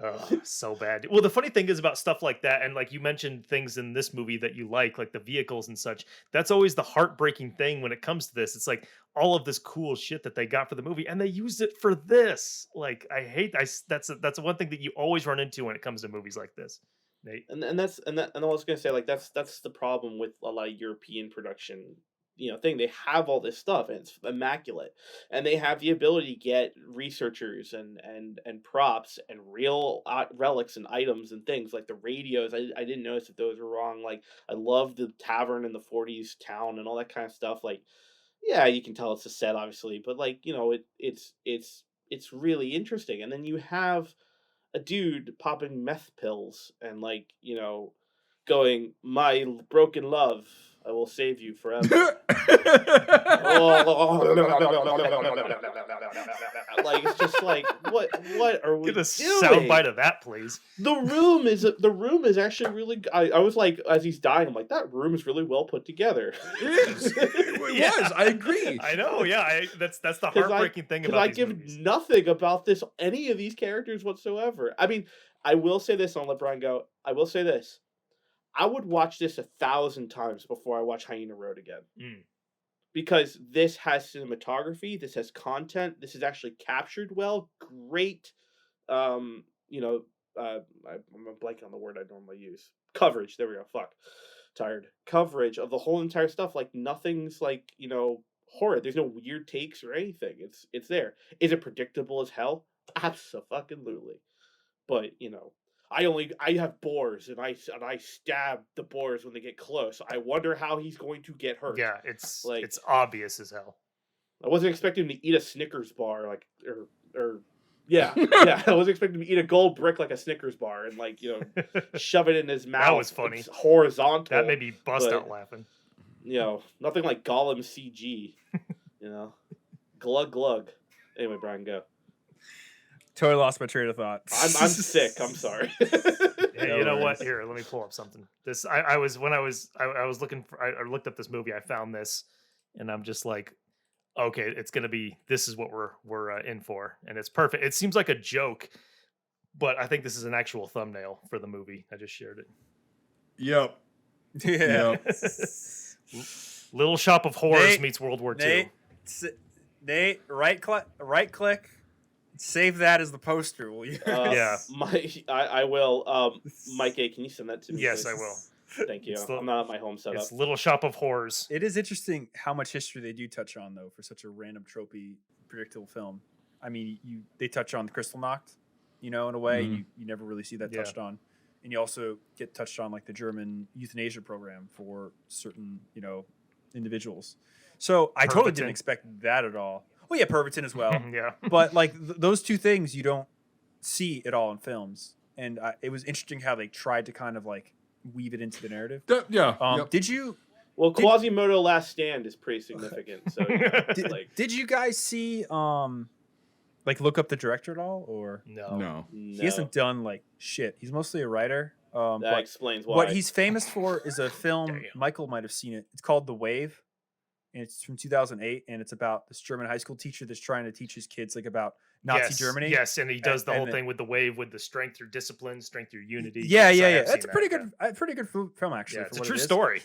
Oh, so bad. Well, the funny thing is about stuff like that, and like you mentioned things in this movie that you like the vehicles and such. That's always the heartbreaking thing when it comes to this. It's like all of this cool shit that they got for the movie, and they used it for this. Like I hate. That's one thing that you always run into when it comes to movies like this. Nate. And I was gonna say, like, that's the problem with a lot of European production, thing. They have all this stuff and it's immaculate, and they have the ability to get researchers and props and real relics and items and things like the radios. I didn't notice if those were wrong. Like, I love the tavern in the 40s town and all that kind of stuff. Like, yeah, you can tell it's a set, obviously, but like, it's really interesting. And then you have a dude popping meth pills and like, going, "My broken love, I will save you forever." Like, it's just like, what are we Get a doing? soundbite of that, please. The room is actually really. I was like, as he's dying, I'm like, that room is really well put together. It is. It was. I agree. I know. Yeah, that's the 'Cause heartbreaking thing Because about I these give movies. nothing about any of these characters whatsoever. I mean, I will say this, and I'll let Brian go. I will say this. I would watch this 1,000 times before I watch Hyena Road again. Mm. Because this has cinematography, this has content, this is actually captured well. Great, I'm blanking on the word I normally use. Coverage. There we go. Fuck. Tired. Coverage of the whole entire stuff. Like, nothing's like, horrid. There's no weird takes or anything. It's there. Is it predictable as hell? Absolutely. But, I have boars and I stab the boars when they get close. I wonder how he's going to get hurt. Yeah, it's Like- it's obvious as hell. I wasn't expecting him to eat a Snickers bar, like, or yeah. I wasn't expecting him to eat a gold brick like a Snickers bar and like, shove it in his mouth. was funny. It's horizontal. That made me bust but- out laughing. Nothing like Gollum CG. Glug glug. Anyway, Brian, go. Totally lost my train of thought. I'm sick. I'm sorry. Hey, No you know what? worries. Here, let me pull up something. This I was looking for. I looked up this movie. I found this, and I'm just like, okay, it's gonna be. This is what we're in for, and it's perfect. It seems like a joke, but I think this is an actual thumbnail for the movie. I just shared it. Yep. Yeah. Yep. Little Shop of Horrors Nate, meets World War II. Nate, right click, save that as the poster, will you? Yeah. I will. Mike A, can you send that to me? Yes, please? I will. Thank you. It's the- I'm not at my home setup. It's Little Shop of Horrors. It is interesting how much history they do touch on, though, for such a random, tropey, predictable film. I mean, they touch on the Crystal Knocked, in a way. Mhm. You never really see that Yeah. touched on. And you also get touched on, like, the German euthanasia program for certain, individuals. So I totally didn't Pervitin. expect that at all. Well, yeah, Perverton as well. Yeah. But like those two things you don't see at all in films, and it was interesting how they tried to kind of like weave it into the narrative. Yeah. Yep. Did you Well, Quasimodo Last Stand is pretty significant. So, did you guys see like look up the director at all, or No. he hasn't done like shit. He's mostly a writer. That But explains why. what he's famous for is a film. Damn. Michael might have seen it. It's called The Wave, and it's from 2008, and it's about this German high school teacher that's trying to teach his kids like about Nazi Germany. Yes, and he does the whole and thing with the wave, with the strength through discipline, strength through unity. Yeah. Yes, I have That's seen a pretty that, good film actually. Yeah, for it's a what true it is. story.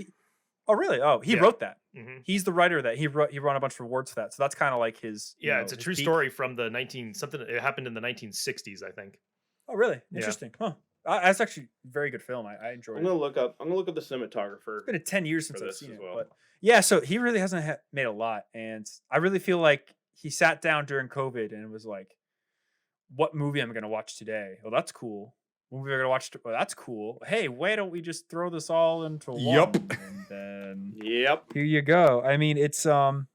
Oh, really? Oh, he Yeah. wrote that. Mhm. He's the writer that he won a bunch of awards for that. So that's kind of like his. Yeah, it's a his true peak. story from the something. It happened in the 1960s, I think. Oh, really? Yeah. Interesting. Huh. That's actually a very good film. I enjoyed I'm it. gonna look up the cinematographer. It's been 10 years since for I've this seen as it, well. but yeah. So he really hasn't made a lot, and I really feel like he sat down during COVID and was like, "What movie am I gonna watch today? Oh, that's cool. What movie am I gonna watch? Oh, that's cool. Hey, why don't we just throw this all into one?" Yup. And then Yep. here you go. I mean, it's Well,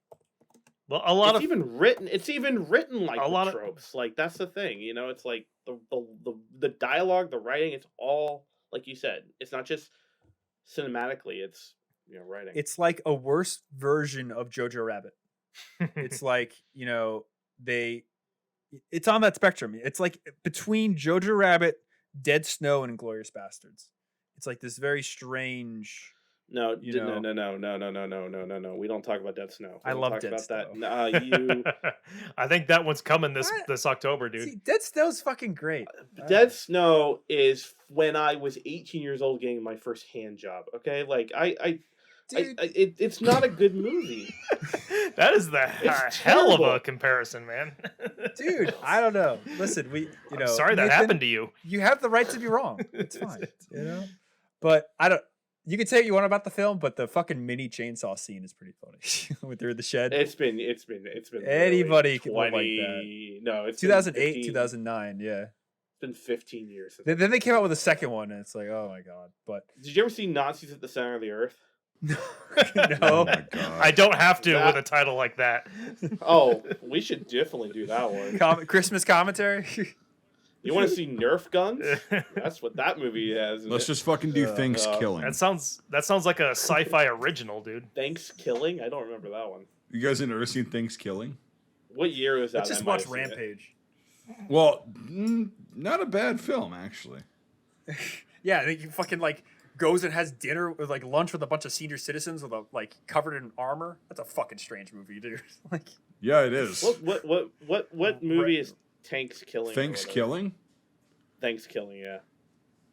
a lot It's of even written. It's even written like A the lot of- tropes. Like that's the thing. You know, it's like the dialogue, the writing. It's all like you said. It's not just cinematically. It's writing. it's like a worse version of Jojo Rabbit. It's like it's on that spectrum. It's like between Jojo Rabbit, Dead Snow, and Inglourious Bastards. It's like this very strange. No, you no, know. no. We don't talk about Dead Snow. I We don't love talk Dead about Snow. that. Nah, you. I think that one's coming What? this October, dude. See, Dead Snow's fucking great. Dead Snow is when I was 18 years old getting my first hand job. Okay, like Dude, it's not a good movie. That is the It's hell of a terrible. comparison, man. dude, I don't know. Listen, I'm sorry that Nathan, happened to you. You have the right to be wrong. It's fine, But I don't. You can say what you want about the film, but the fucking mini chainsaw scene is pretty funny. When they're in the shed. It's been Anybody literally can live like 20 No, it's 2008, 15 2009, yeah. It's been 15 years. Since Then they came out with a second one, and it's like, oh my god. But Did you ever see Nazis at the Center of the Earth? no, Oh my god. I don't have to That- with a title like that. Oh, we should definitely do that one. Christmas commentary. You want to see Nerf guns? That's what that movie has. Let's just fucking do things killing. That sounds like a sci-fi original, dude. Thanks Killing. I don't remember that one. You guys ain't ever seen Things Killing? What year was that? Let's just I might watch have seen it. Rampage. Well, not a bad film actually. Yeah, he fucking like goes and has dinner with like lunch with a bunch of senior citizens with like covered in armor. That's a fucking strange movie, dude. Like, Yeah, it is. What movie is Tanks Killing? or Thanks whatever? Killing? Thanks Killing. Yeah.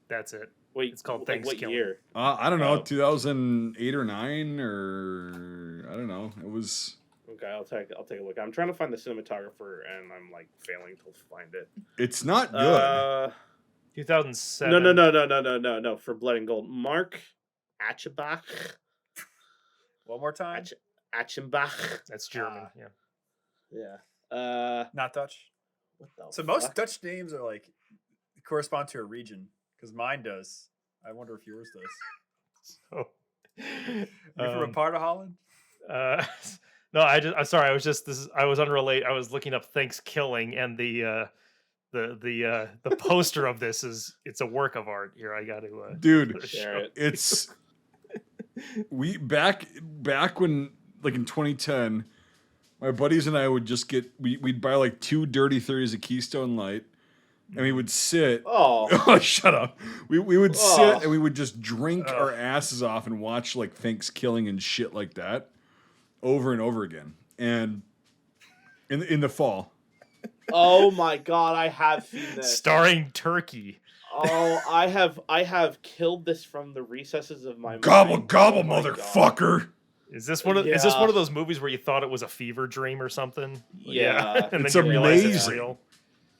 That's it. Wait, It's called like, Thanks what Killing. year? I don't know, Oh. 2008 or 9 or I don't know. It was Okay, I'll take a look. I'm trying to find the cinematographer, and I'm like failing to find it. it's not good. 2007. No. For Blood and Gold, Mark Achenbach. one more time. Achenbach. That's German. Ah. Yeah. Yeah. Not Dutch. What the So most fuck? Dutch names are like correspond to a region, because mine does. I wonder if yours does. So, You from a part of Holland? no, I'm sorry. I was unrelated. I was looking up Thanks Killing, and the poster of this it's a work of art. Here, I got to Dude, Share it. it's we back when like in 2010, my buddies and I would just we'd buy like 2 Dirty 30s of Keystone Light, and we would sit. Oh, Oh, shut up. We would Oh. sit and we would just drink our asses off and watch like Thanks Killing and shit like that over and over again. And in the fall. oh my God! I have seen this. starring Turkey. Oh, I have killed this from the recesses of my Gobble mind. gobble, Oh my God. motherfucker. Is this one of Yeah. those movies where you thought it was a fever dream or something? Yeah. and It's then you realize it's amazing. real.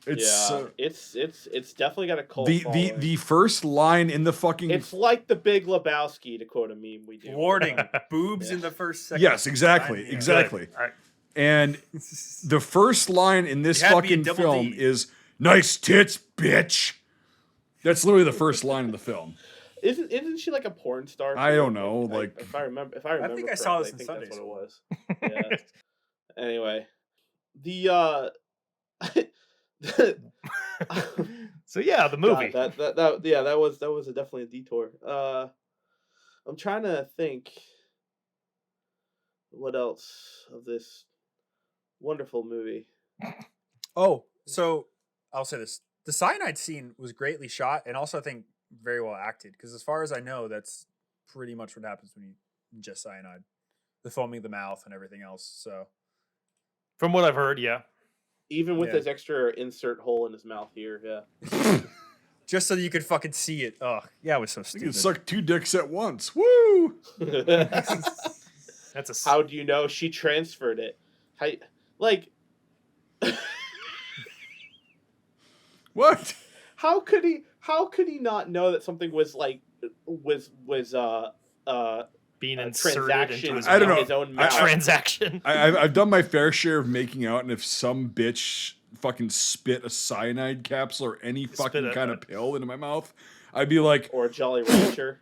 It's Yeah, it's definitely got a cult the following. the first line in the fucking It's like the Big Lebowski, to quote a meme we do. Warning: boobs Yeah. in the first second. Yes, exactly, Time, yeah. exactly. Good. And the first line in this It had to be a fucking double film D. is "Nice tits, bitch." That's literally the first line in the film. Isn't she like a porn star? I don't know, I- like- if I remember think I saw this correctly, in I think Sunday that's what it was. Yeah. Anyway, The So yeah, the movie. God, that was definitely a detour. I'm trying to think what else of this wonderful movie. Oh, so I'll say this: the cyanide scene was greatly shot, and also I think very well acted. Because as far as I know, that's pretty much what happens when you ingest cyanide, the foaming of the mouth and everything else. So From what I've heard, yeah. Even with Yeah. his extra insert hole in his mouth here, yeah. just so you could fucking see it. Oh, yeah, it was so You can stupid. suck 2 dicks at once. Woo! That's a How do you know she transferred it? How, like, What? how could he not know that something was like was being a inserted transaction into his I don't in know. his own a mouth? transaction. I've done my fair share of making out, and if some bitch fucking spit a cyanide capsule or any fucking kind of pill into my mouth, I'd be like, Or a Jolly Rancher.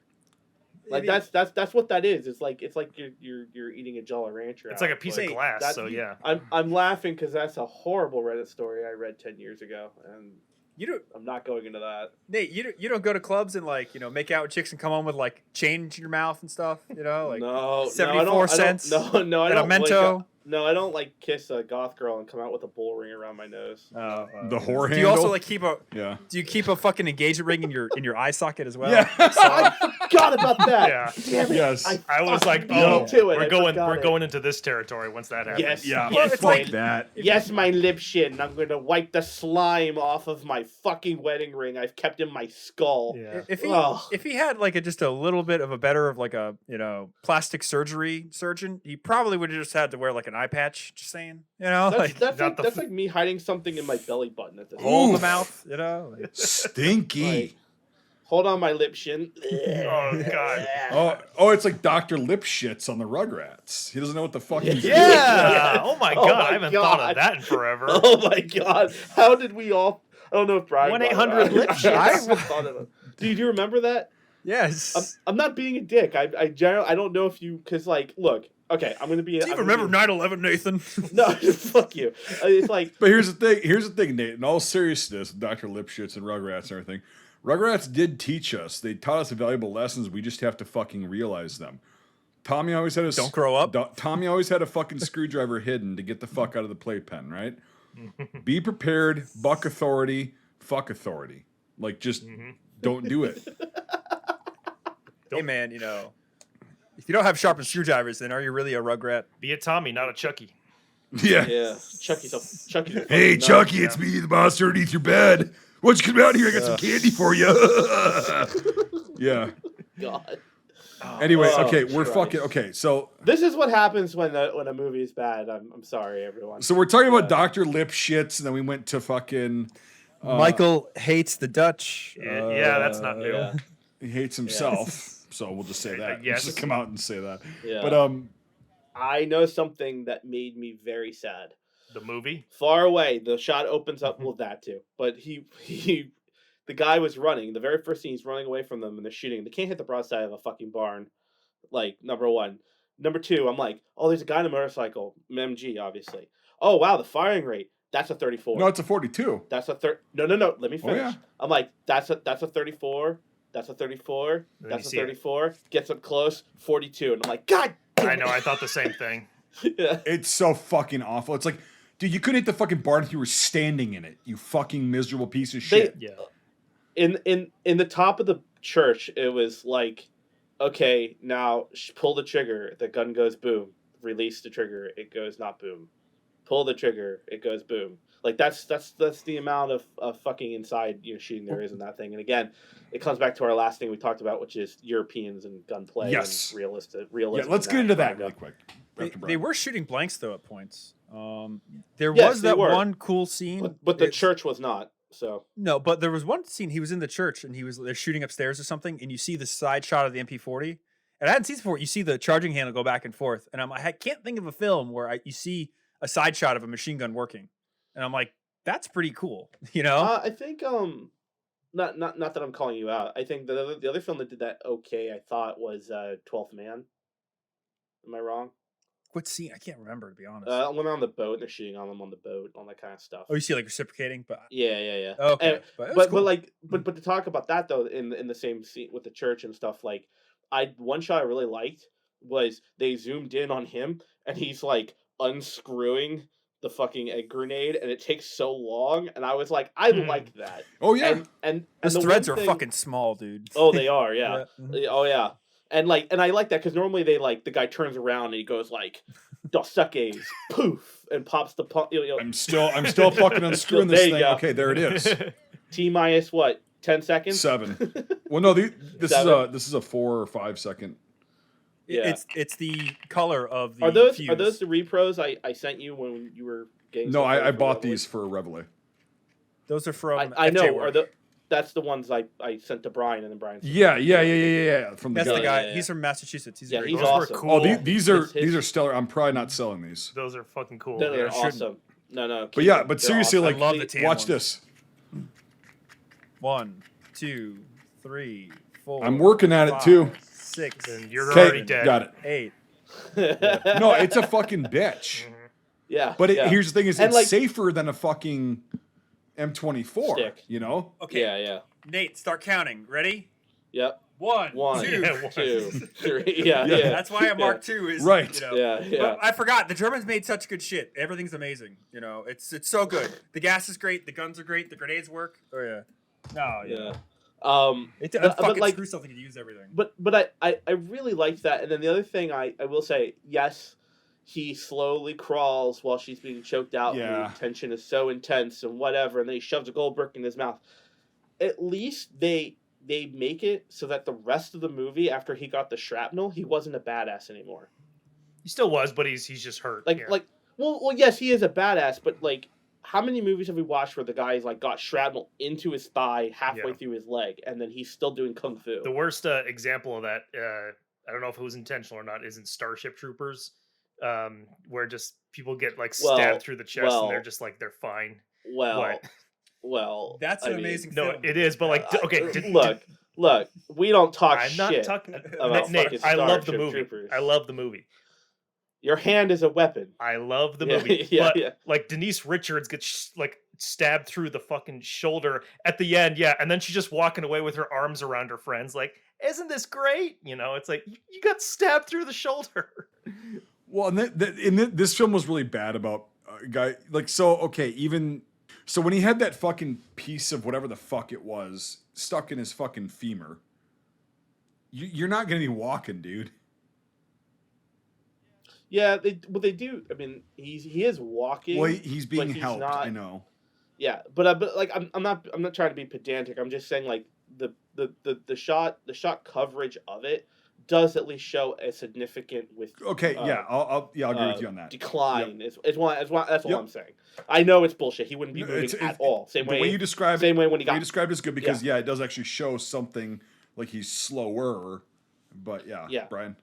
Like Maybe- that's what that is. It's like you're eating a Jolly Rancher. It's like a piece of Wait, glass, that- so yeah. I'm laughing because that's a horrible Reddit story I read 10 years ago, and you don't, I'm not going into that. Nate. You don't go to clubs and like make out with chicks and come home with like change in your mouth and stuff. Like No, 74 cents. No, I and don't. a Mento. No, I don't like kiss a goth girl and come out with a bull ring around my nose. the whore Do handle. you also like keep a? Yeah. Do you keep a fucking engagement ring in your eye socket as well? Yeah. I forgot about that. Yeah. Damn it. Yes. I was like, beat oh, me to it. we're I going forgot it. into this territory once that happens. Yes. Yeah. Yes, it's Fuck like- that. Yes, my lip shin. I'm going to wipe the slime off of my fucking wedding ring I've kept in my skull. Yeah. If he had like just a little bit of a better of like a plastic surgery surgeon, he probably would have just had to wear like an eye patch. Just saying, like not the like me hiding something in my belly button at this hole in the Oof. mouth. Like, Stinky. Like, hold on my lip shin. Oh, God. Oh, it's like Dr. Lipschitz on the Rugrats. He doesn't know what the fuck he's doing. Yeah. Oh my Oh god, my I haven't thought God. of that in forever. Oh my god! How did we all? I don't know if Brian. 1-800 lip shit. I thought of it. Do you remember that? yes. I'm not being a dick. I generally I don't know if you because like look. Okay, I'm gonna be. Do you I'm remember gonna 9/11, Nathan? be- No, fuck you. It's like But here's the thing, Nate. In all seriousness, Dr. Lipschitz and Rugrats and everything, Rugrats did teach us. They taught us valuable lessons. We just have to fucking realize them. Tommy always had a Don't grow up. Tommy always had a fucking screwdriver hidden to get the fuck out of the playpen, right? Be prepared, buck authority, fuck authority. Like just don't do it. Hey man, if you don't have sharpened screwdrivers, then are you really a Rugrat? Be a Tommy, not a Chucky. Yeah. yeah, Chucky's a fucking Hey nut. Chucky, it's me, the monster underneath your bed. Why don't you come out here? I got some candy for you. Yeah. God. Anyway, Oh, okay, we're Christ. fucking okay. So This is what happens when a movie is bad. I'm sorry, everyone. we're talking about Dr. Lipschitz, and then we went to fucking Michael hates the Dutch. Yeah, that's not new. Yeah. he hates himself. So we'll just say that. Yes. Just come out and say that. Yeah. But I know something that made me very sad. The movie? Far away, the shot opens up with that too. But the guy was running. The very first scene, he's running away from them, and they're shooting. They can't hit the broadside of a fucking barn. Like number one. Number two, I'm like, oh, there's a guy on a motorcycle, MG, obviously. Oh wow, the firing rate. That's a 34. no, it's a 42. That's a No. Let me finish. yeah. I'm like, that's a 34. That's a 34. And then That's a you see it. 34. Gets up close, 42. And I'm like, God damn I it." know, I thought the same thing. Yeah. It's so fucking awful. It's like, dude, you couldn't hit the fucking barn if you were standing in it. You fucking miserable piece of shit. Yeah. In the top of the church, it was like, okay, now pull the trigger. The gun goes boom. Release the trigger. It goes not boom. Pull the trigger. It goes boom. Like that's the amount of fucking inside shooting there is in that thing. And again, it comes back to our last thing we talked about, which is Europeans and gunplay. Yes. And realistic. Yeah, let's and get into that kind really of- quick. They, After they Brian. were shooting blanks though at points. There Yes, was they that were. one cool scene. But the It's- church was not. So No, but there was one scene. He was in the church and they're shooting upstairs or something, and you see the side shot of the MP40. And I hadn't seen this before. You see the charging handle go back and forth, and I can't think of a film where you see a side shot of a machine gun working, and I'm like, that's pretty cool, I think not that I'm calling you out. I think the other film that did that okay, I thought was 12th Man. Am I wrong? What scene? I can't remember, to be honest. When they're on the boat, they're shooting on them on the boat, all that kind of stuff. Oh, you see like reciprocating, but Yeah. okay. And, But but to talk about that though, in the same scene with the church and stuff, like one shot I really liked was they zoomed in on him and he's like unscrewing the fucking egg grenade, and it takes so long, and I was like, I like that. Oh yeah, and those the threads one are thing- fucking small, dude. Oh, they are, yeah. Mhm. Oh yeah. And I like that because normally they like the guy turns around and he goes like, "Dos suckes," poof, and pops the pump. I'm still fucking unscrewing There this you thing. go. Okay, there it is. T minus what? 10 seconds. 7. Well, no, this 7? is a 4 or 5 second. Yeah. It's the color of the Are those fuse. the repros I sent you when you were getting? No, stuff I for bought Reveille? these for Reveille. Those are from I FJ know. Work. That's the ones I sent to Brian, and then Brian. Sent Yeah. From the That's guy. the guy. Yeah. He's from Massachusetts. He's Yeah, great. he's Those were awesome. cool. Oh, these are It's his- these are stellar. I'm probably not selling these. Those are fucking cool. No, they're yeah. awesome. No. But yeah, they're but seriously, awesome. like, I love the tan watch ones. this. 1, 2, 3, 4. I'm working at it 5, too. 6. And you're Okay, already dead. got it. 8. No, it's a fucking bitch. Yeah. But yeah. here's the thing: is And, it's like- safer than a fucking M24. Stick. You know? Okay. Yeah. Nate, start counting. Ready? Yep. 1, 1, 2. Yeah, 2, 3. Yeah. That's why I marked 2 is Right. You know, Yeah. But I forgot the Germans made such good shit. Everything's amazing. You know, it's so good. The gas is great. The guns are great. The grenades work. Oh yeah. No. Yeah. It But, fucking like- screw something to use everything. But I really liked that. And then the other thing I will say, yes, he slowly crawls while she's being choked out. Yeah. And the tension is so intense and whatever. And then he shoves a gold brick in his mouth. At least they make it so that the rest of the movie, after he got the shrapnel, he wasn't a badass anymore. He still was, but he's just hurt. Like, yeah. well, yes, he is a badass, but like, how many movies have we watched where the guy's like got shrapnel into his thigh halfway Yeah. through his leg, and then he's still doing kung fu? The worst example of that, I don't know if it was intentional or not, is in Starship Troopers, where just people get like stabbed Well, through the chest and they're just like they're fine. Well, What? That's I an mean, amazing No, film. it is, but like, okay, look, we don't talk I'm not shit talking. about Nate, fucking I love the Starship movie. Troopers. I love the movie. Your hand is a weapon. I love the Yeah, movie. yeah, but yeah. like Denise Richards gets like stabbed through the fucking shoulder at the end, yeah, and then she's just walking away with her arms around her friends, like, isn't this great? You know, it's like you got stabbed through the shoulder. Well, and this film was really bad about a guy. Like, so okay, even so, when he had that fucking piece of whatever the fuck it was stuck in his fucking femur, you're not gonna be walking, dude. Yeah, they do. I mean, he is walking. Well, he's being he's helped. not- I know. Yeah, but like I'm not trying to be pedantic. I'm just saying like the shot coverage of it does at least show a significant Okay, I'll agree with you on that. decline. Is one that's all Yep. I'm saying. I know it's bullshit. He wouldn't be No, moving it's- at all. Same The way way you describe same way when he the way got you described it is good because it does actually show something like he's slower. But Yeah. Brian.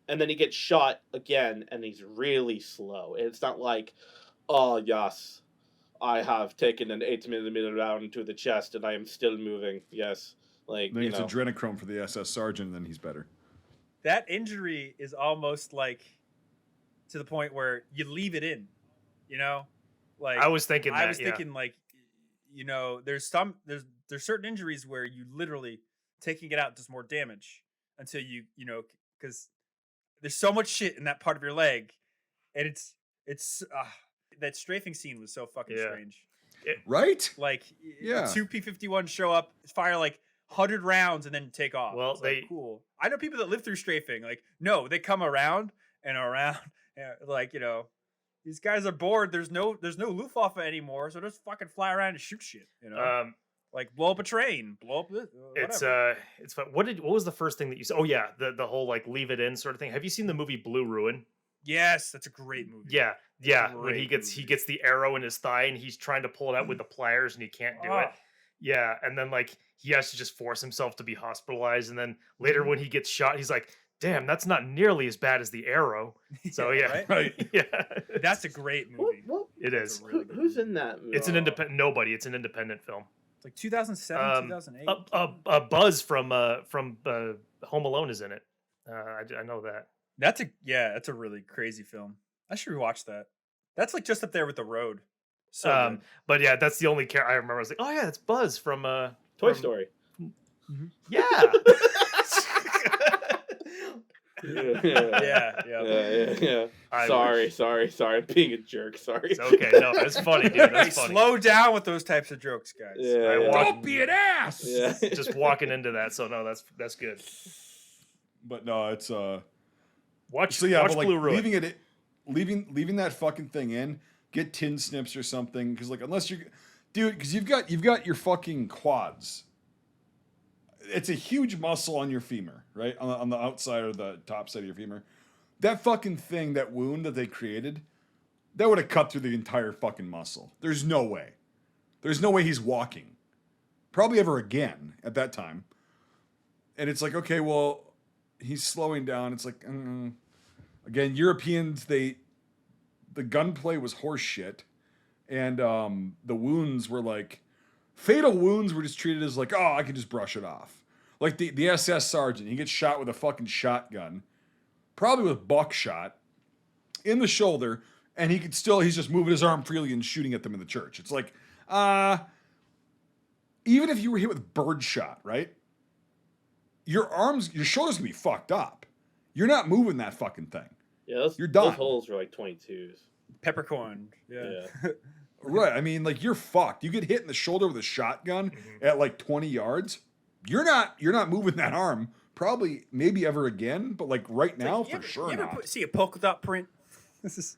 and then he gets shot again, and he's really slow. It's not like, oh yes, I have taken an 8mm round to the chest, and I am still moving. Yes, like Then you it's know. adrenochrome for the SS sergeant, and then he's better. That injury is almost like to the point where you leave it in, you know? Like I was thinking that. I was thinking like, you know, there's certain injuries where you literally taking it out does more damage until you know, because there's so much shit in that part of your leg, and it's that strafing scene was so fucking Yeah. strange. Right? Like, Yeah. two P-51 show up, fire like 100 rounds, and then take off. Well, It's like, cool. I know people that live through strafing. Like, no, they come around and around, like, you know, these guys are bored. There's no Luftwaffe anymore, so just fucking fly around and shoot shit. You know, like blow up a train, blow up this. Whatever. It's fun. What was the first thing that you said? Oh yeah, the whole like leave it in sort of thing. Have you seen the movie Blue Ruin? Yes, that's a great movie. Yeah. When he Great gets movie. the arrow in his thigh and he's trying to pull it out with the pliers and he can't do it. Oh. Yeah, and then like he has to just force himself to be hospitalized, and then later when he gets shot, he's like, "Damn, that's not nearly as bad as the arrow." So yeah, right? Right. yeah, That's a great movie. it is. It's a really good Who's movie. in that movie? It's an independent. Nobody. It's an independent film. It's like 2007, 2008. A Buzz from Home Alone is in it. I know that. That's a really crazy film. I should rewatch that. That's like just up there with The Road. So good. But yeah, that's the only character I remember. I was like, oh yeah, that's Buzz from Toy Story. Yeah. Yeah. Sorry. Being a jerk. Sorry. It's okay. No, that's funny, dude. That's funny. Slow down with those types of jokes, guys. Don't be an ass. Yeah. Just walking into that, so no, that's good. But no, it's Watch but like Blue Ruin. leaving that fucking thing in. Get tin snips or something, because like unless you're, dude, because you've got your fucking quads. It's a huge muscle on your femur, right? On the outside or the top side of your femur. That fucking thing, that wound that they created, that would have cut through the entire fucking muscle. There's no way. There's no way he's walking. Probably ever again at that time. And it's like, okay, well, he's slowing down. It's like, again, Europeans, the gunplay was horse shit. And the wounds were like, fatal wounds were just treated as like, oh, I can just brush it off. Like the SS sergeant, he gets shot with a fucking shotgun, probably with buckshot, in the shoulder, and he's just moving his arm freely and shooting at them in the church. It's like, even if you were hit with birdshot, right? Your shoulders can be fucked up. You're not moving that fucking thing. Yeah, you're done. Those holes were like 22s. Peppercorn. Yeah. Right. I mean, like, you're fucked. You get hit in the shoulder with a shotgun at like 20 yards. You're not moving that arm probably maybe ever again, but like right now for sure you ever not. see a polka dot print? It's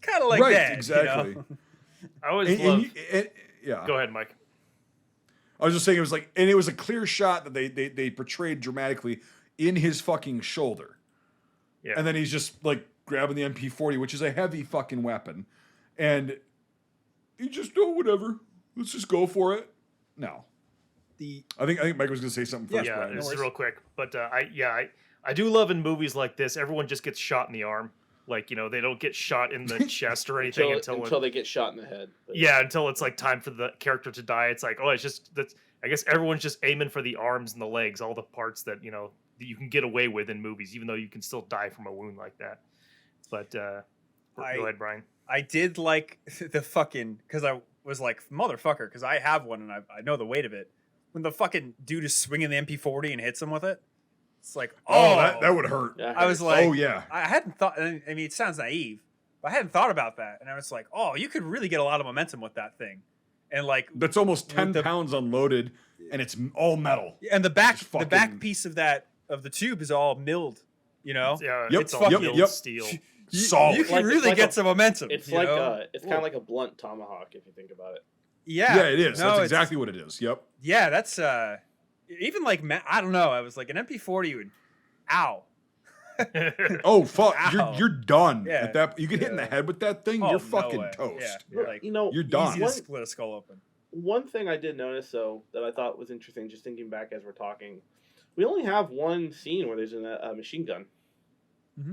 kind of like right, that. Exactly. You know? I always love. Yeah. Go ahead, Mike. I was just saying it was a clear shot that they portrayed dramatically in his fucking shoulder. Yeah. And then he's just like grabbing the MP40, which is a heavy fucking weapon, and he just whatever. Let's just go for it. No. I think Mike was gonna say something first. Yeah, Brian. this is real quick, but I do love in movies like this. Everyone just gets shot in the arm, like they don't get shot in the chest or anything until they get shot in the head. But until it's like time for the character to die. It's like, oh, it's just I guess everyone's just aiming for the arms and the legs, all the parts that that you can get away with in movies, even though you can still die from a wound like that. But go ahead, Brian. I did like the fucking, because I was like, motherfucker, because I have one and I know the weight of it. When the fucking dude is swinging the MP40 and hits him with it, it's like, that would hurt. Yeah, I was like, oh yeah. I hadn't thought. I mean, it sounds naive, but I hadn't thought about that, and I was like, oh, you could really get a lot of momentum with that thing, and like that's almost 10 pounds unloaded, and it's all metal. And the back piece of the tube is all milled. Yeah, yep, it's all milled steel. Solid. You can really get some momentum. It's like it's kind of like a blunt tomahawk if you think about it. Yeah, it is. That's exactly what it is. Yep. Yeah, that's even like I don't know. I was like an MP40 would, ow. Oh fuck! Ow. You're done. Yeah. At that, you get hit in the head with that thing. You're fucking way. toast. Yeah. Like, you're done. Easy to split a skull open. One thing I did notice though that I thought was interesting, just thinking back as we're talking, we only have one scene where there's a machine gun.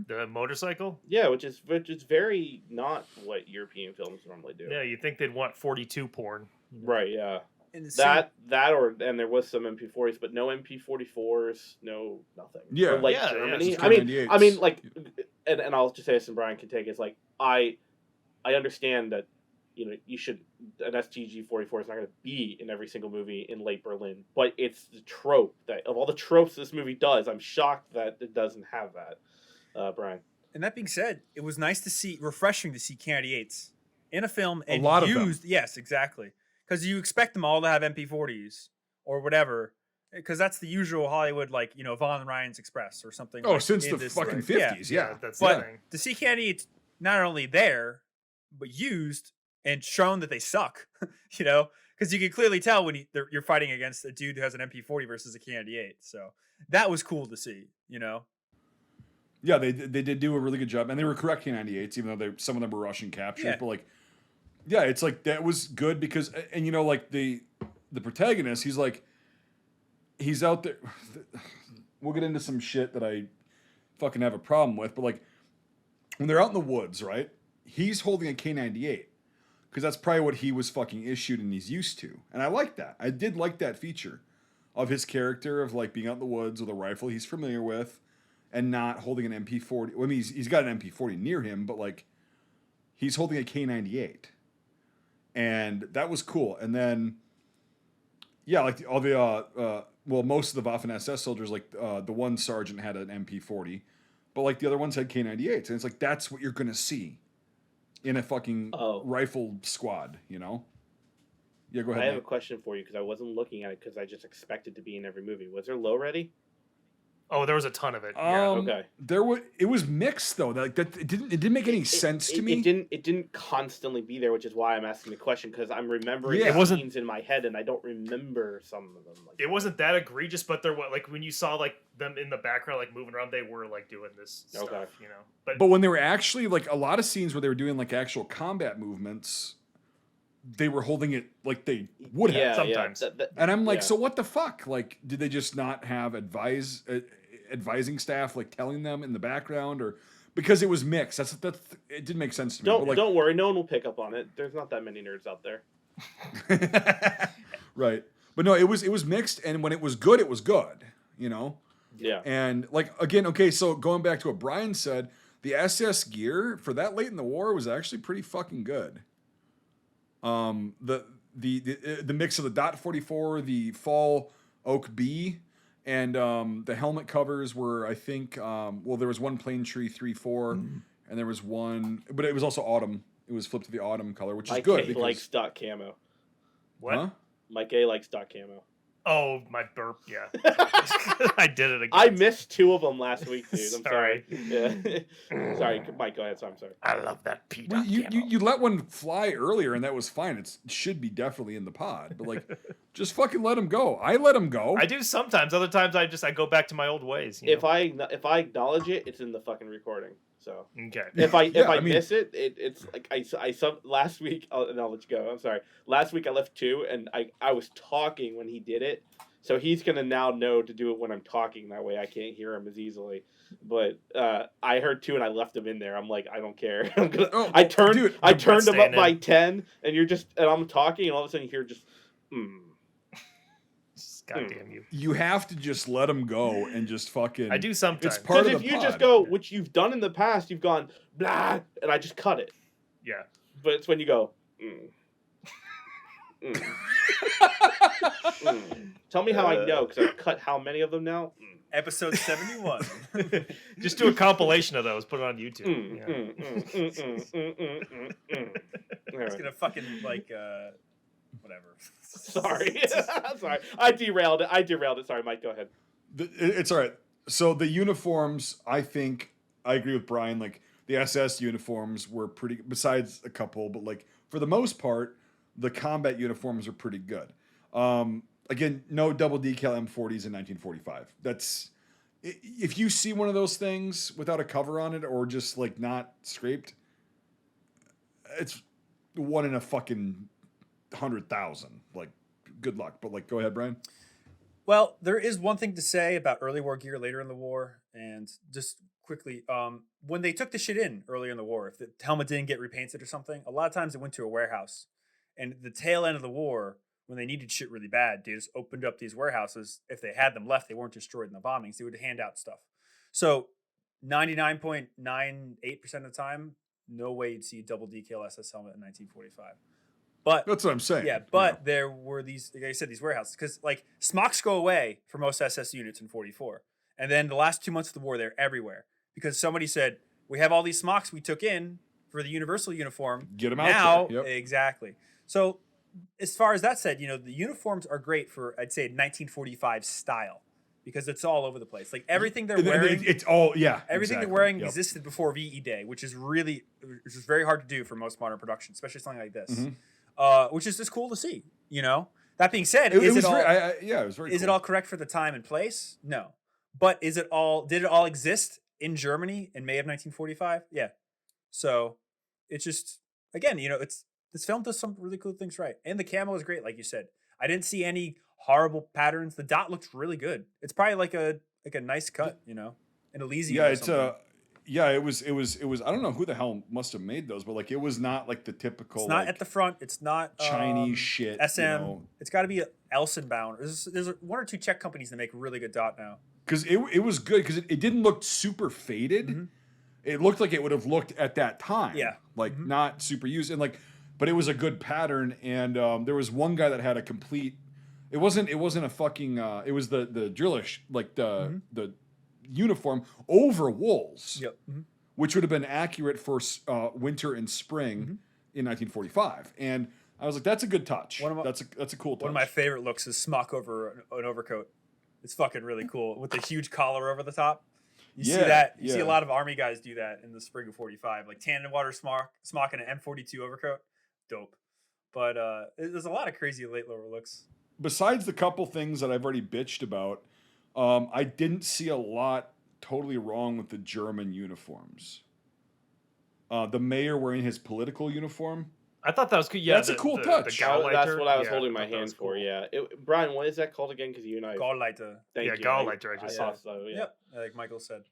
The motorcycle? Yeah, which is very not what European films normally do. Yeah, you'd think they'd want 42 porn. Right, yeah. And there was some MP40s, but no MP44s, no nothing. Yeah. Or like Germany. I mean, like, and I'll just say this, and Brian can take it. It's like I understand that you should an STG-44 is not going to be in every single movie in late Berlin, but it's the trope that of all the tropes this movie does. I'm shocked that it doesn't have that. Brian. And that being said, it was refreshing to see K98s in a film and a lot used. Of them. Yes, exactly. Because you expect them all to have MP40s or whatever. Because that's the usual Hollywood, like Von Ryan's Express or something. Oh, since the fucking 50s, yeah. That's but the thing. To see K98s not only there, but used and shown that they suck. Because you can clearly tell when you're fighting against a dude who has an MP40 versus a K98. So that was cool to see. Yeah, they did do a really good job, and they were correct K98s, even though some of them were Russian captures. Yeah. But like, yeah, it's like that was good because, and like the protagonist, he's out there. We'll get into some shit that I fucking have a problem with, but like when they're out in the woods, right? He's holding a K98 because that's probably what he was fucking issued and he's used to, and I like that. I did like that feature of his character of like being out in the woods with a rifle he's familiar with. and not holding an MP40. Well, I mean, he's got an MP40 near him, but like he's holding a K98, and that was cool. And then, yeah, like all the most of the Waffen SS soldiers, like the one sergeant had an MP40, but like the other ones had K98s, and it's like that's what you're gonna see in a fucking rifle squad, you know? Yeah, go ahead. I have a question for you because I wasn't looking at it because I just expected to be in every movie. Was there low ready? Oh, there was a ton of it. Okay. It was mixed though. Like that, it didn't make any sense to me. It didn't constantly be there, which is why I'm asking the question because I'm remembering scenes in my head and I don't remember some of them. It wasn't that egregious, but there was like when you saw like them in the background like moving around, they were like doing this stuff, you know. But when they were actually like a lot of scenes where they were doing like actual combat movements, they were holding it like they would have sometimes. And I'm like, so what the fuck? Like, did they just not have advising staff like telling them in the background, or because it was mixed? That's it didn't make sense to me. Don't worry, no one will pick up on it. There's not that many nerds out there. Right, but no, it was mixed, and when it was good, you know. Yeah. And like again, okay, so going back to what Brian said, the SS gear for that late in the war was actually pretty fucking good. The mix of the Dot 44, the Fall Oak B, and the helmet covers were, I think, there was one Plane Tree 3-4, and there was one, but it was also autumn. It was flipped to the autumn color, which is good. Mike A likes stock camo. What? Huh? Mike A likes stock camo. Oh, my burp, yeah. I did it again. I missed 2 of them last week, dude. I'm sorry. Yeah. Sorry, Mike, go ahead. I'm sorry. I love that Peter. Well, you let one fly earlier, and that was fine. It should be definitely in the pod, but like, just fucking let him go. I let him go. I do sometimes. Other times, I go back to my old ways. If I acknowledge it, it's in the fucking recording. So okay. If I miss it, it's like I last week. And I'll let you go. I'm sorry. Last week I left 2, and I was talking when he did it, so he's gonna now know to do it when I'm talking. That way I can't hear him as easily. But I heard 2, and I left him in there. I'm like, I don't care. I turned him up by 10, and I'm talking, and all of a sudden you hear just. God damn you. You have to just let him go and just fucking. I do sometimes. It's part of the if you pod. just go, which you've done in the past, you've gone, blah, and I just cut it. Yeah. But it's when you go, Tell me how I know, because I've cut how many of them now? Episode 71. Just do a compilation of those, put it on YouTube. It's gonna fucking like whatever. Sorry. Sorry. I derailed it. Sorry, Mike, go ahead. It's all right. So the uniforms, I think, I agree with Brian. Like, the SS uniforms were pretty, besides a couple, but like, for the most part, the combat uniforms are pretty good. Again, no double decal M40s in 1945. That's, if you see one of those things without a cover on it or just like not scraped, it's one in a fucking 100,000. Like, good luck. But like, go ahead, Brian. Well, there is one thing to say about early war gear later in the war, and just quickly, when they took the shit in earlier in the war, if the helmet didn't get repainted or something, a lot of times it went to a warehouse. And the tail end of the war, when they needed shit really bad, they just opened up these warehouses. If they had them left, they weren't destroyed in the bombings. They would hand out stuff. So 99.98% of the time, no way you'd see a double decal SS helmet in 1945. But that's what I'm saying. Yeah, but there were these, like I said, these warehouses, because like smocks go away for most SS units in 44, and then the last 2 months of the war, they're everywhere because somebody said, we have all these smocks we took in for the universal uniform. Get them now, out there. Yep. Exactly. So as far as that said, the uniforms are great for, I'd say, 1945 style, because it's all over the place. Like everything they're wearing, it's all everything they're wearing existed before VE Day, which is very hard to do for most modern production, especially something like this. Mm-hmm. Which is just cool to see, That being said, it was it very is cool. it all correct for the time and place? No. But did it all exist in Germany in May of 1945? Yeah. So it's just, again, this film does some really cool things right. And the camo is great, like you said. I didn't see any horrible patterns. The dot looked really good. It's probably like a nice cut, an Elysium. Yeah, it's it was. I don't know who the hell must have made those, but like, it was not like the typical. It's not at the front. It's not Chinese shit. SM. It's got to be Elsenbound. There's one or two Czech companies that make really good dot now. because it was good because it didn't look super faded. Mhm. It looked like it would have looked at that time. Yeah. Like Mhm. not super used and like, but it was a good pattern. And there was one guy that had a complete. It wasn't a fucking. It was the drillish like the uniform over wools. Yep. Mhm. Which would have been accurate for winter and spring in 1945. And I was like, that's a good touch. That's a cool touch. One of my favorite looks is smock over an overcoat. It's fucking really cool with the huge collar over the top. You see that? You see a lot of Army guys do that in the spring of 45, like tan and water smock and an M42 overcoat. Dope. But there's a lot of crazy late lower looks. Besides the couple things that I've already bitched about, I didn't see a lot totally wrong with the German uniforms. The mayor wearing his political uniform. I thought that was good. Yeah, that's a cool touch. That's what I was holding my hand for. Cool. Yeah, Brian, what is that called again? Because you and I. Gauleiter. Thank you. Gauleiter. I just saw. So, yeah. Yep, like Michael said.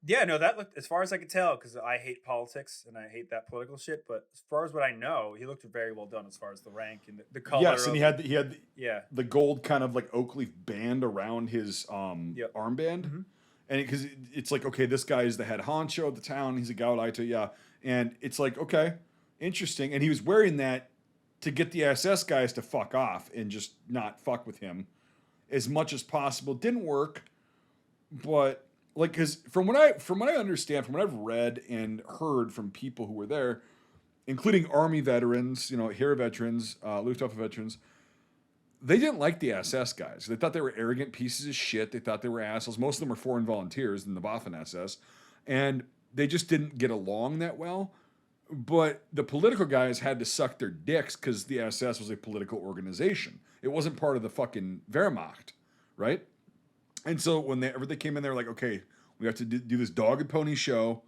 Yeah, no, that looked, as far as I could tell, because I hate politics and I hate that political shit. But as far as what I know, he looked very well done as far as the rank and the color. Yes, and he had the gold kind of like oak leaf band around his armband, and because it's like, okay, this guy is the head honcho of the town. He's a Gauleiter, yeah, and it's like, okay, interesting. And he was wearing that to get the SS guys to fuck off and just not fuck with him as much as possible. Didn't work, but. Like, because from what I understand, from what I've read and heard from people who were there, including Army veterans, Heer veterans, Luftwaffe veterans, they didn't like the SS guys. They thought they were arrogant pieces of shit. They thought they were assholes. Most of them were foreign volunteers in the Waffen SS, and they just didn't get along that well. But the political guys had to suck their dicks because the SS was a political organization. It wasn't part of the fucking Wehrmacht, right? And so whenever they came in, they were like, okay, we have to do this dog and pony show.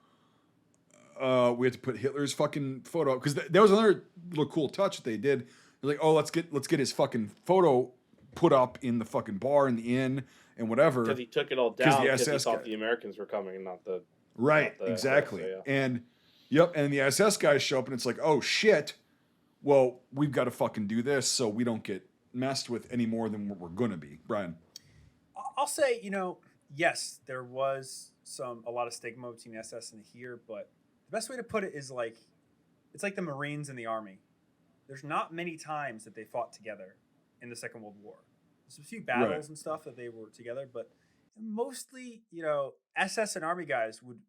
We have to put Hitler's fucking photo up. Because there was another little cool touch that they did. They're like, oh, let's get his fucking photo put up in the fucking bar in the inn and whatever. Because he took it all down because he thought the Americans were coming, not the... Right, not the exactly. SS, yeah. And the SS guys show up and it's like, oh, shit. Well, we've got to fucking do this so we don't get messed with any more than what we're going to be. Brian? I'll say, yes, there was a lot of stigma between SS and Heer, but the best way to put it is like, it's like the Marines and the Army. There's not many times that they fought together in the Second World War. There's a few battles and stuff that they were together, but mostly, SS and Army guys would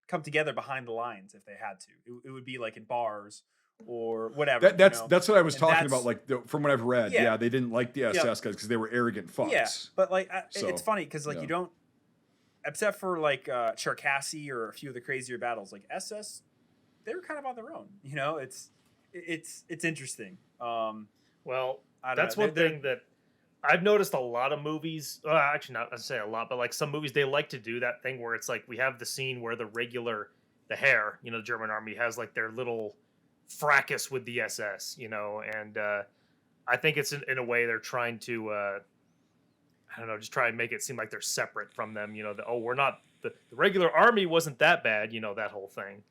come together behind the lines if they had to. It would be like in bars or whatever. That's what I was talking about. Like from what I've read, they didn't like the SS guys because they were arrogant fucks. Yeah, but it's funny because you don't, except for like Cherkasy or a few of the crazier battles, like SS, they were kind of on their own. It's interesting. Well, that's one thing that I've noticed a lot of movies. Actually, not to say a lot, but like some movies, they like to do that thing where it's like we have the scene where the Heer, the German army has like their little fracas with the SS, and I think it's in a way they're trying to, I don't know, just try and make it seem like they're separate from them. We're not the regular army wasn't that bad, that whole thing.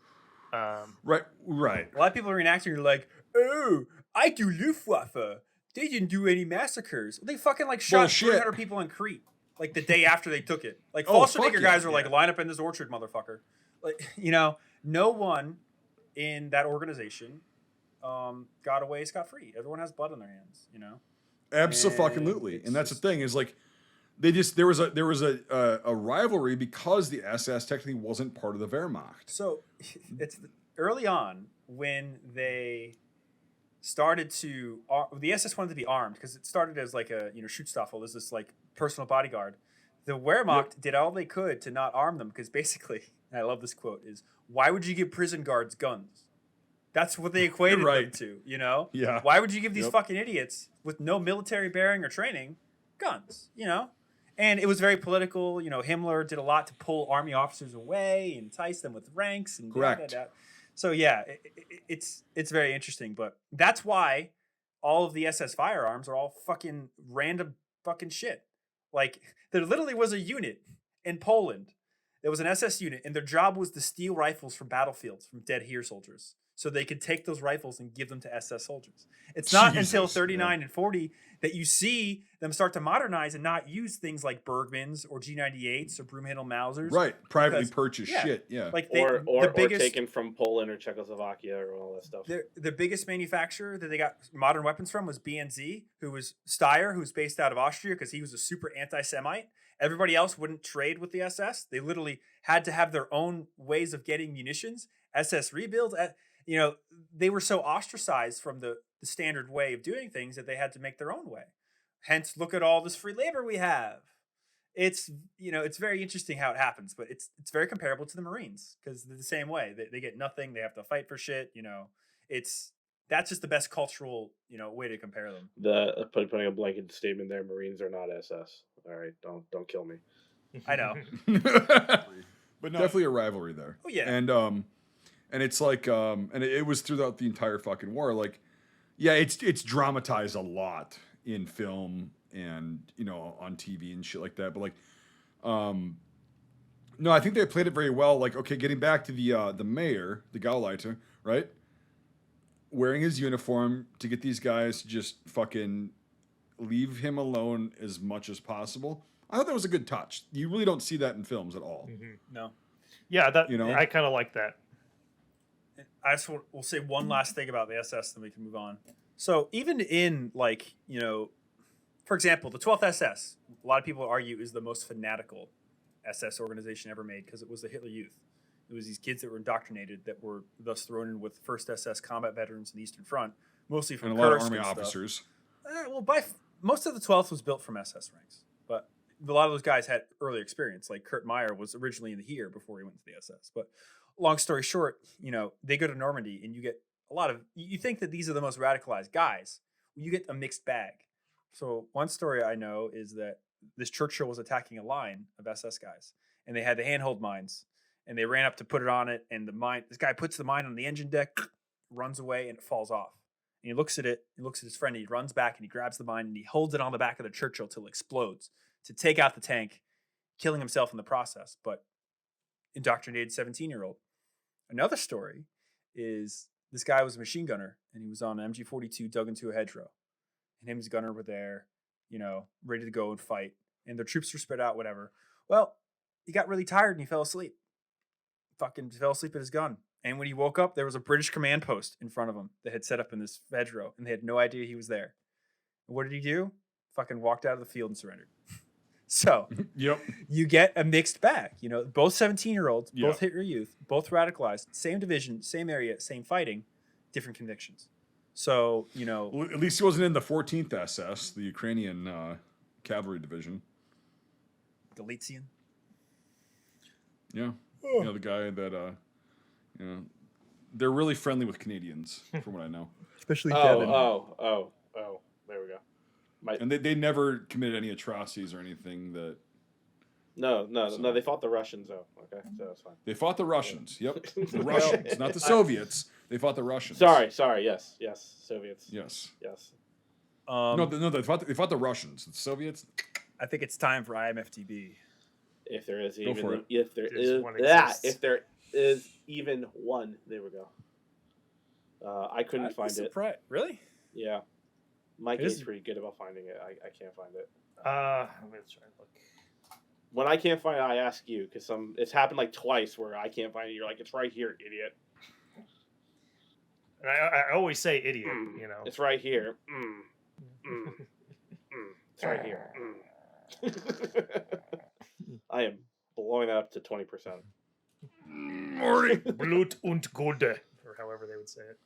Right. A lot of people are reenacting are like, oh, I do Luftwaffe. They didn't do any massacres. They fucking shot 300 people in Crete like the day after they took it. Like Falsternager guys are like, line up in this orchard, motherfucker. Like, no one in that organization got away scot-free. Everyone has blood on their hands, Absolutely. And that's the thing is like there was a rivalry because the SS technically wasn't part of the Wehrmacht. So it's early on when they started to the SS wanted to be armed because it started as like a Schutzstaffel, as this like personal bodyguard. The Wehrmacht did all they could to not arm them because basically, and I love this quote, is why would you give prison guards guns? That's what they equated them to, Yeah. Why would you give these fucking idiots with no military bearing or training guns, And it was very political. Himmler did a lot to pull army officers away, entice them with ranks. And correct. So yeah, it's very interesting. But that's why all of the SS firearms are all fucking random fucking shit. Like there literally was a unit in Poland. There was an SS unit, and their job was to steal rifles from battlefields from dead Heer soldiers. so they could take those rifles and give them to SS soldiers. It's not until Jesus, 39 and 40 that you see them start to modernize and not use things like Bergmans or G98s or Broomhandle Mausers. Right, privately because- purchased yeah. shit. Yeah, Like or the biggest, taken from Poland or Czechoslovakia or all that stuff. the biggest manufacturer that they got modern weapons from was BNZ, who was Steyr, who's based out of Austria because he was a super anti-Semite. Everybody else wouldn't trade with the SS. They literally had to have their own ways of getting munitions. SS rebuilds, they were so ostracized from the standard way of doing things that they had to make their own way. Hence, look at all this free labor we have. It's it's very interesting how it happens, but it's very comparable to the Marines because they're the same way. They get nothing. They have to fight for shit. That's just the best cultural way to compare them. Putting a blanket statement there: Marines are not SS. All right, don't kill me. I know, but no, definitely a rivalry there. Oh yeah, and it's like and it was throughout the entire fucking war. Like, yeah, it's dramatized a lot in film and on TV and shit like that. But like, no, I think they played it very well. Like, okay, getting back to the mayor, the Gauleiter, right? Wearing his uniform to get these guys to just fucking leave him alone as much as possible. I thought that was a good touch. You really don't see that in films at all. Mm-hmm. No. Yeah, I kind of like that. I just will say one last thing about the SS, then we can move on. So even in for example, the 12th SS, a lot of people argue is the most fanatical SS organization ever made because it was the Hitler Youth. It was these kids that were indoctrinated that were thus thrown in with 1st SS combat veterans in the Eastern Front, mostly from and a lot of Kursk army and stuff. officers. Most of the 12th was built from SS ranks, but a lot of those guys had early experience. Like Kurt Meyer was originally in the HERE before he went to the SS. But long story short, they go to Normandy and you get a lot of. You think that these are the most radicalized guys. You get a mixed bag. So one story I know is that this Churchill was attacking a line of SS guys, and they had the handhold mines, and they ran up to put it on it, and this guy puts the mine on the engine deck, runs away, and it falls off. And he looks at it, he looks at his friend, and he runs back and he grabs the mine and he holds it on the back of the Churchill till it explodes to take out the tank, killing himself in the process, but indoctrinated 17-year-old. Another story is this guy was a machine gunner and he was on an MG42 dug into a hedgerow. And him and his gunner were there, ready to go and fight. And their troops were spread out, whatever. Well, he got really tired and he fell asleep. Fucking fell asleep at his gun. And when he woke up, there was a British command post in front of him that had set up in this hedgerow, and they had no idea he was there. And what did he do? Fucking walked out of the field and surrendered. So, Yep. You get a mixed bag. Both 17-year-olds, Yep. both Hitler Youth, both radicalized, same division, same area, same fighting, different convictions. So, Well, at least he wasn't in the 14th SS, the Ukrainian cavalry division. Galician. Yeah. The guy that, they're really friendly with Canadians, from what I know. Especially Devin. Oh, there we go. And they never committed any atrocities or anything that... No, they fought the Russians, though. Okay, so that's fine. They fought the Russians. Yep. The Russians, not the Soviets. They fought the Russians. Sorry, yes, Soviets. Yes. Yes. They fought the Russians. The Soviets... I think it's time for IMFDB. If there is Go for even, it. if there There's is, one yeah, exists. if there is even one, there we go. I couldn't find it. Really? Yeah, Mike It is is- pretty good about finding it. I can't find it. I'm gonna try and look. When I can't find it, I ask you because it's happened like twice where I can't find it. You're like, it's right here, idiot. And I always say idiot, It's right here. It's right here. I am blowing that up to 20%. Blut und Gode, or however they would say it.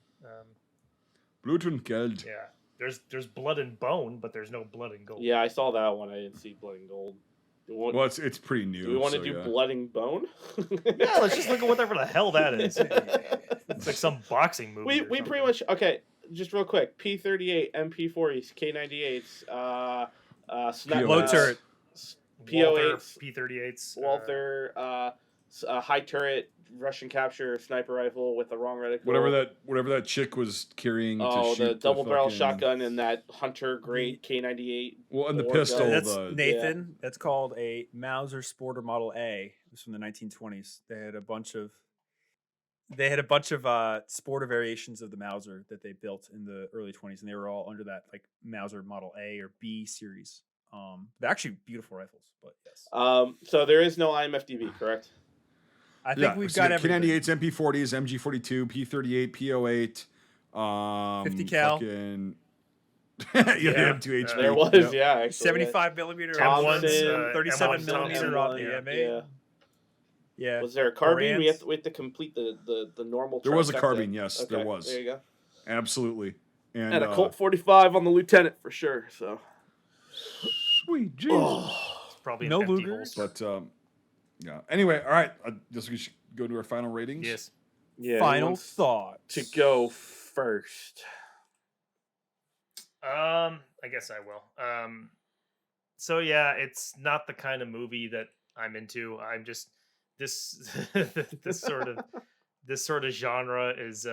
Blut und Geld. Yeah, there's blood and bone, but there's no blood and gold. Yeah, I saw that one. I didn't see blood and gold. Well, it's pretty new. Do we want to so, do yeah. blood and bone? Yeah, let's just look at whatever the hell that is. It's like some boxing movie. We pretty much just real quick. P38, MP40s, K98s, Low turret. PO8s, P38s, Walther, high turret Russian capture sniper rifle with the wrong reticle. Whatever that chick was carrying. Oh, to shoot the double barrel fucking- shotgun and that Hunter Great K98. Well, and the Or pistol. That's the, Nathan. That's called a Mauser Sporter Model A. It was from the 1920s. They had a bunch of. They had a bunch of sporter variations of the Mauser that they built in the early 20s, and they were all under that like Mauser Model A or B series. They're actually beautiful rifles, but yes. So there is no IMFDB, correct? I think we've got everything. K98s, MP40s, MG42, P38, P08, 50 cal. Fucking yeah, M2HB. There was, yeah, actually. 75 millimeter Thompson, M1s, 37 M1 millimeter on the M1, M8. Yeah. Was there a carbine? We Brands. have to complete the normal. There was a trifecta. carbine, yes, Okay, there was. There you go. Absolutely. And a Colt 45 on the lieutenant for sure. So sweet Jesus. It's probably No an empty Lugers? holster. But yeah. Anyway, all right. I guess we should go to our final ratings. Yes. yeah. who Final wants thoughts. to go first. I guess I will. So yeah, it's not the kind of movie that I'm into. I'm just this this sort of genre is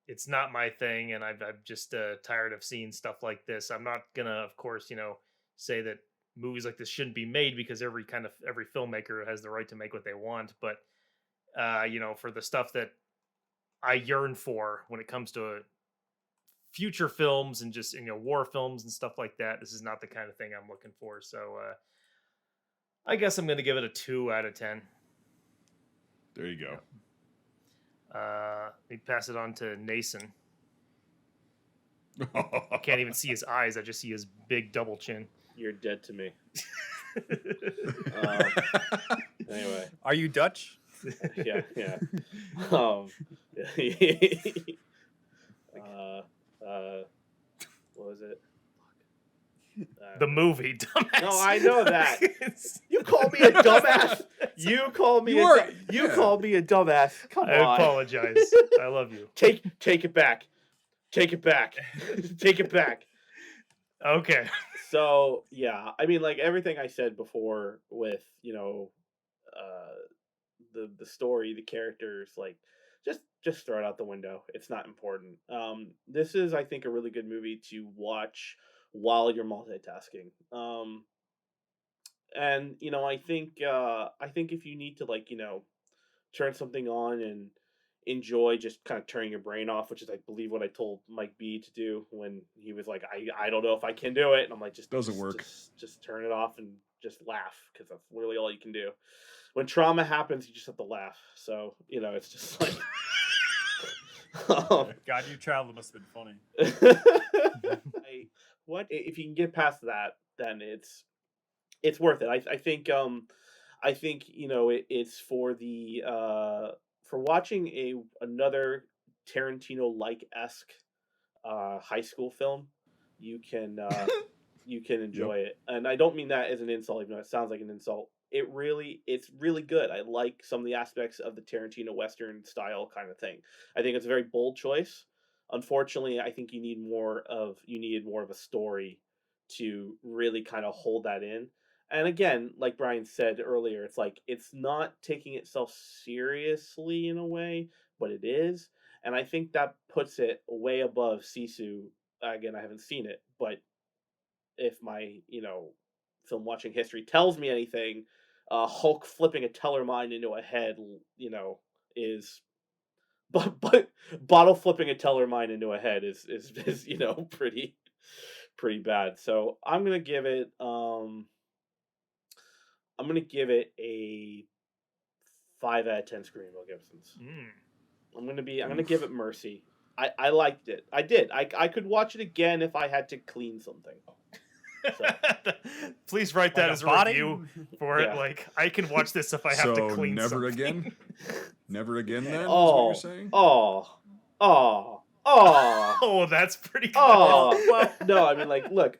it's not my thing, and I'm just tired of seeing stuff like this. I'm not gonna, of course, say that movies like this shouldn't be made, because every filmmaker has the right to make what they want. But for the stuff that I yearn for when it comes to future films and just war films and stuff like that, this is not the kind of thing I'm looking for. So I guess I'm gonna give it a 2 out of 10. There you go. We pass it on to Nason. I can't even see his eyes. I just see his big double chin. You're dead to me. Anyway. Are you Dutch? Yeah. What was it? The movie, dumbass. No, I know that. You call me a dumbass. You call me call me a dumbass. Come I on. apologize. I love you. Take it back. Take it back. Take it back. Okay. So yeah, I mean, like everything I said before with the story, the characters, like just throw it out the window. It's not important. This is, I think, a really good movie to watch while you're multitasking. And I think if you need to turn something on and enjoy just kind of turning your brain off, which is, I believe, what I told Mike B to do when he was like, I don't know if I can do it, and I'm like, just doesn't work. Just turn it off and just laugh, because that's literally all you can do. When trauma happens, you just have to laugh. So it's just like. God, your travel must have been funny. What if you can get past that, then it's worth it. I think it's for the for watching another Tarantino-like-esque high school film. You can enjoy it, and I don't mean that as an insult, even though it sounds like an insult. It's really good. I like some of the aspects of the Tarantino Western style kind of thing. I think it's a very bold choice. Unfortunately, I think you needed more of a story to really kind of hold that in. And again, like Brian said earlier, it's like it's not taking itself seriously in a way, but it is. And I think that puts it way above Sisu. Again, I haven't seen it, but if my, film watching history tells me anything, Hulk flipping a teller mine into a head, is but bottle flipping a teller mine into a head is pretty bad. So I'm gonna give it a 5 out of 10 Screamo Gibsons. I'm gonna give it mercy. I liked it. I did. I could watch it again if I had to clean something. So. Please write that as a review for it. Yeah. Like, I can watch this if I have to clean never something. again? Never again then? Oh, is what you're saying? Oh, that's pretty good. Well, no, I mean, look,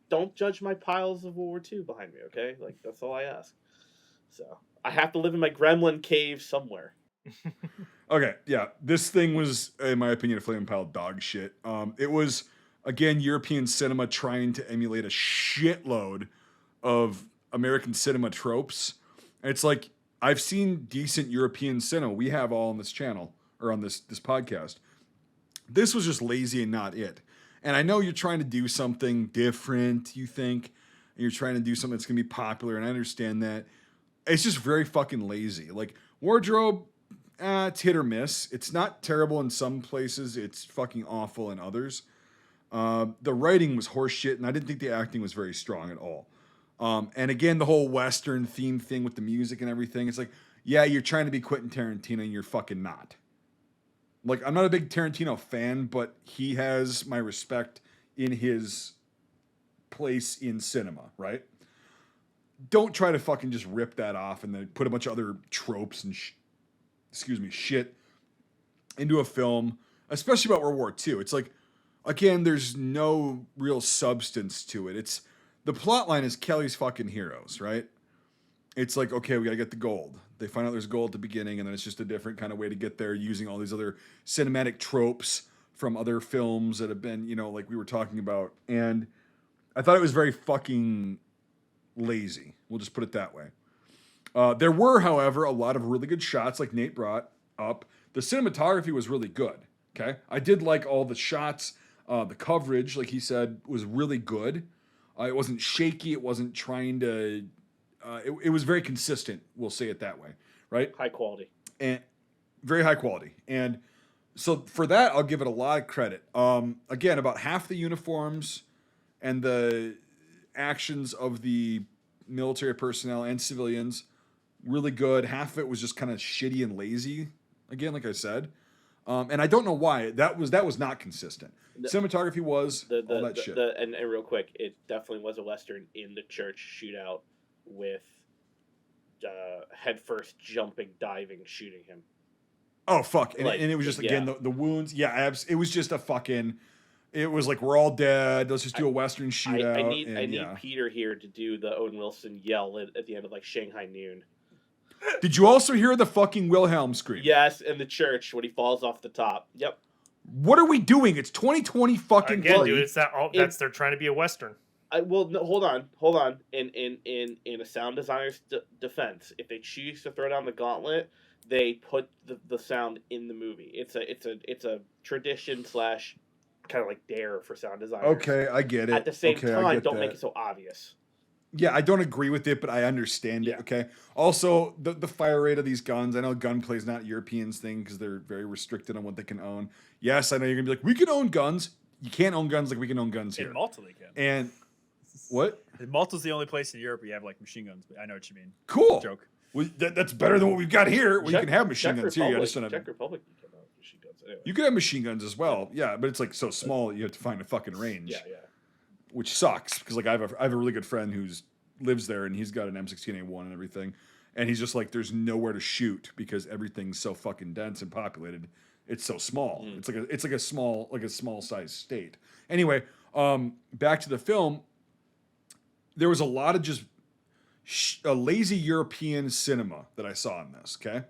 don't judge my piles of World War II behind me, okay? Like, that's all I ask. So, I have to live in my gremlin cave somewhere. Okay, yeah. This thing was, in my opinion, a flaming pile of dog shit. It was, again, European cinema trying to emulate a shitload of American cinema tropes. And it's like, I've seen decent European cinema. We have all on this channel, or on this podcast. This was just lazy and not it. And I know you're trying to do something different, you think. And you're trying to do something that's going to be popular, and I understand that. It's just very fucking lazy. Like, Wardrobe, it's hit or miss. It's not terrible in some places. It's fucking awful in others. The writing was horseshit, and I didn't think the acting was very strong at all. And again, the whole Western theme thing with the music and everything. It's like, yeah, you're trying to be Quentin Tarantino, and you're fucking not. Like, I'm not a big Tarantino fan, but he has my respect in his place in cinema, right? Don't try to fucking just rip that off and then put a bunch of other tropes and shit into a film, especially about World War II. It's like, again, there's no real substance to it. It's the plot line is Kelly's fucking heroes, right? It's like, okay, we gotta get the gold. They find out there's gold at the beginning, and then it's just a different kind of way to get there using all these other cinematic tropes from other films that have been, like we were talking about. And I thought it was very fucking lazy. We'll just put it that way. There were, however, a lot of really good shots, like Nate brought up. The cinematography was really good. Okay, I did like all the shots. The coverage, like he said, was really good. It wasn't shaky. It wasn't trying to. It was very consistent. We'll say it that way, right? High quality. And very high quality. And so for that, I'll give it a lot of credit. Again, about half the uniforms and the actions of the military personnel and civilians, really good. Half of it was just kind of shitty and lazy. Again, like I said. And I don't know why. That was not consistent. Cinematography was all that shit. And real quick, it definitely was a Western in the church shootout with headfirst jumping, diving, shooting him. Oh, fuck. And it was just, again, the wounds. Yeah, it was just a fucking... It was like, we're all dead. Let's just do a Western shootout. I need Peter here to do the Owen Wilson yell at the end of, like, Shanghai Noon. Did you also hear the fucking Wilhelm scream? Yes, in the church when he falls off the top. Yep. What are we doing? It's 2020 fucking again, dude. It's that. They're trying to be a Western. No, hold on. In a sound designer's defense, if they choose to throw down the gauntlet, they put the sound in the movie. It's a tradition / kind of like dare for sound designers. Okay, I get it. At the same time, don't make it so obvious. Yeah, I don't agree with it, but I understand it, okay? Also, the fire rate of these guns, I know gunplay is not Europeans' thing because they're very restricted on what they can own. Yes, I know you're going to be like, we can own guns. You can't own guns like we can own guns here. In Malta, they can. And what? Malta's the only place in Europe where you have, like, machine guns. I know what you mean. Cool. Joke. Well, that's better than what we've got here. Well, you can have machine guns here. You just don't have... Czech Republic, you can have machine guns. Anyway. You can have machine guns as well. Yeah, but it's, like, so small you have to find a fucking range. Yeah. Which sucks because, like, I have a really good friend who's lives there and he's got an M16A1 and everything, and he's just like, there's nowhere to shoot because everything's so fucking dense and populated. It's so small. It's like a small size state. Anyway, back to the film. There was a lot of just a lazy European cinema that I saw in this. Okay,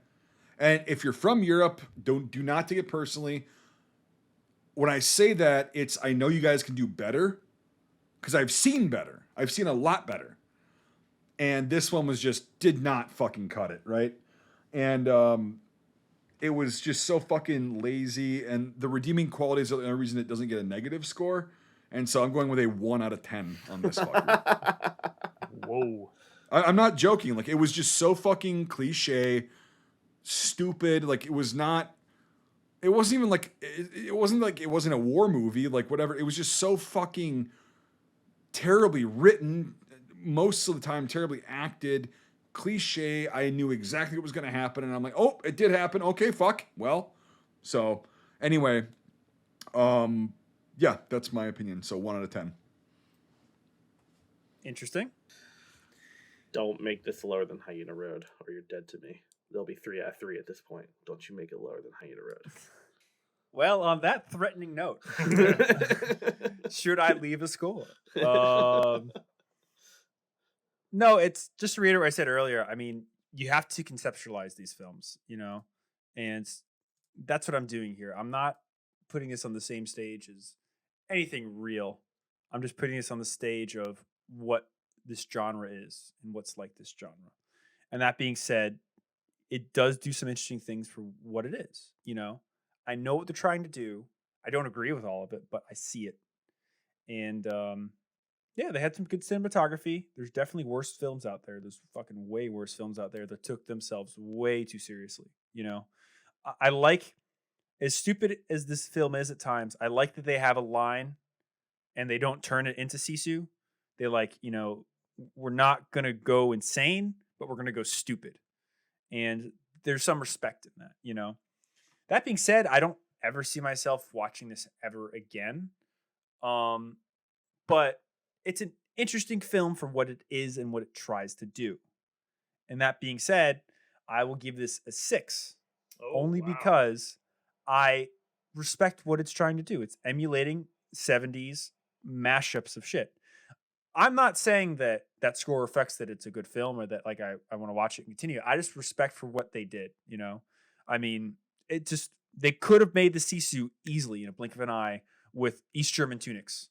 and if you're from Europe, do not take it personally. When I say that, I know you guys can do better because I've seen better. I've seen a lot better. And this one did not fucking cut it, right? And it was just so fucking lazy. And the redeeming qualities are the only reason it doesn't get a negative score. And so I'm going with a 1 out of 10 on this fucker. Whoa. I'm not joking. Like, it was just so fucking cliche, stupid. Like, it wasn't even like, it wasn't a war movie, like whatever. It was just so fucking terribly written, most of the time terribly acted, cliche. I knew exactly what was going to happen, and I'm like, oh, it did happen. Okay, fuck. Well, so anyway, yeah, that's my opinion. So 1 out of 10. Interesting. Don't make this lower than Hyena Road, or you're dead to me. There'll be 3 out of 3 at this point. Don't you make it lower than Hyena Road. Well, on that threatening note, should I leave a score? No, it's just to reiterate what I said earlier. I mean, you have to conceptualize these films, and that's what I'm doing here. I'm not putting this on the same stage as anything real. I'm just putting this on the stage of what this genre is and what's like this genre. And that being said, it does do some interesting things for what it is. I know what they're trying to do. I don't agree with all of it, but I see it. And Yeah, they had some good cinematography. There's definitely worse films out there. There's fucking way worse films out there that took themselves way too seriously. You know, I like, as stupid as this film is at times, I like that they have a line and they don't turn it into Sisu. They like, you know, we're not gonna go insane, but we're gonna go stupid. And there's some respect in that, you know. That being said, I don't ever see myself watching this ever again. Um, but it's an interesting film for what it is and what it tries to do. And that being said, I will give this a 6, only because I respect what it's trying to do. It's emulating 70s mashups of shit. I'm not saying that that score affects that it's a good film or that like I want to watch it and continue. I just respect for what they did, you know? I mean, it just, they could have made the Sisu easily in a blink of an eye with East German tunics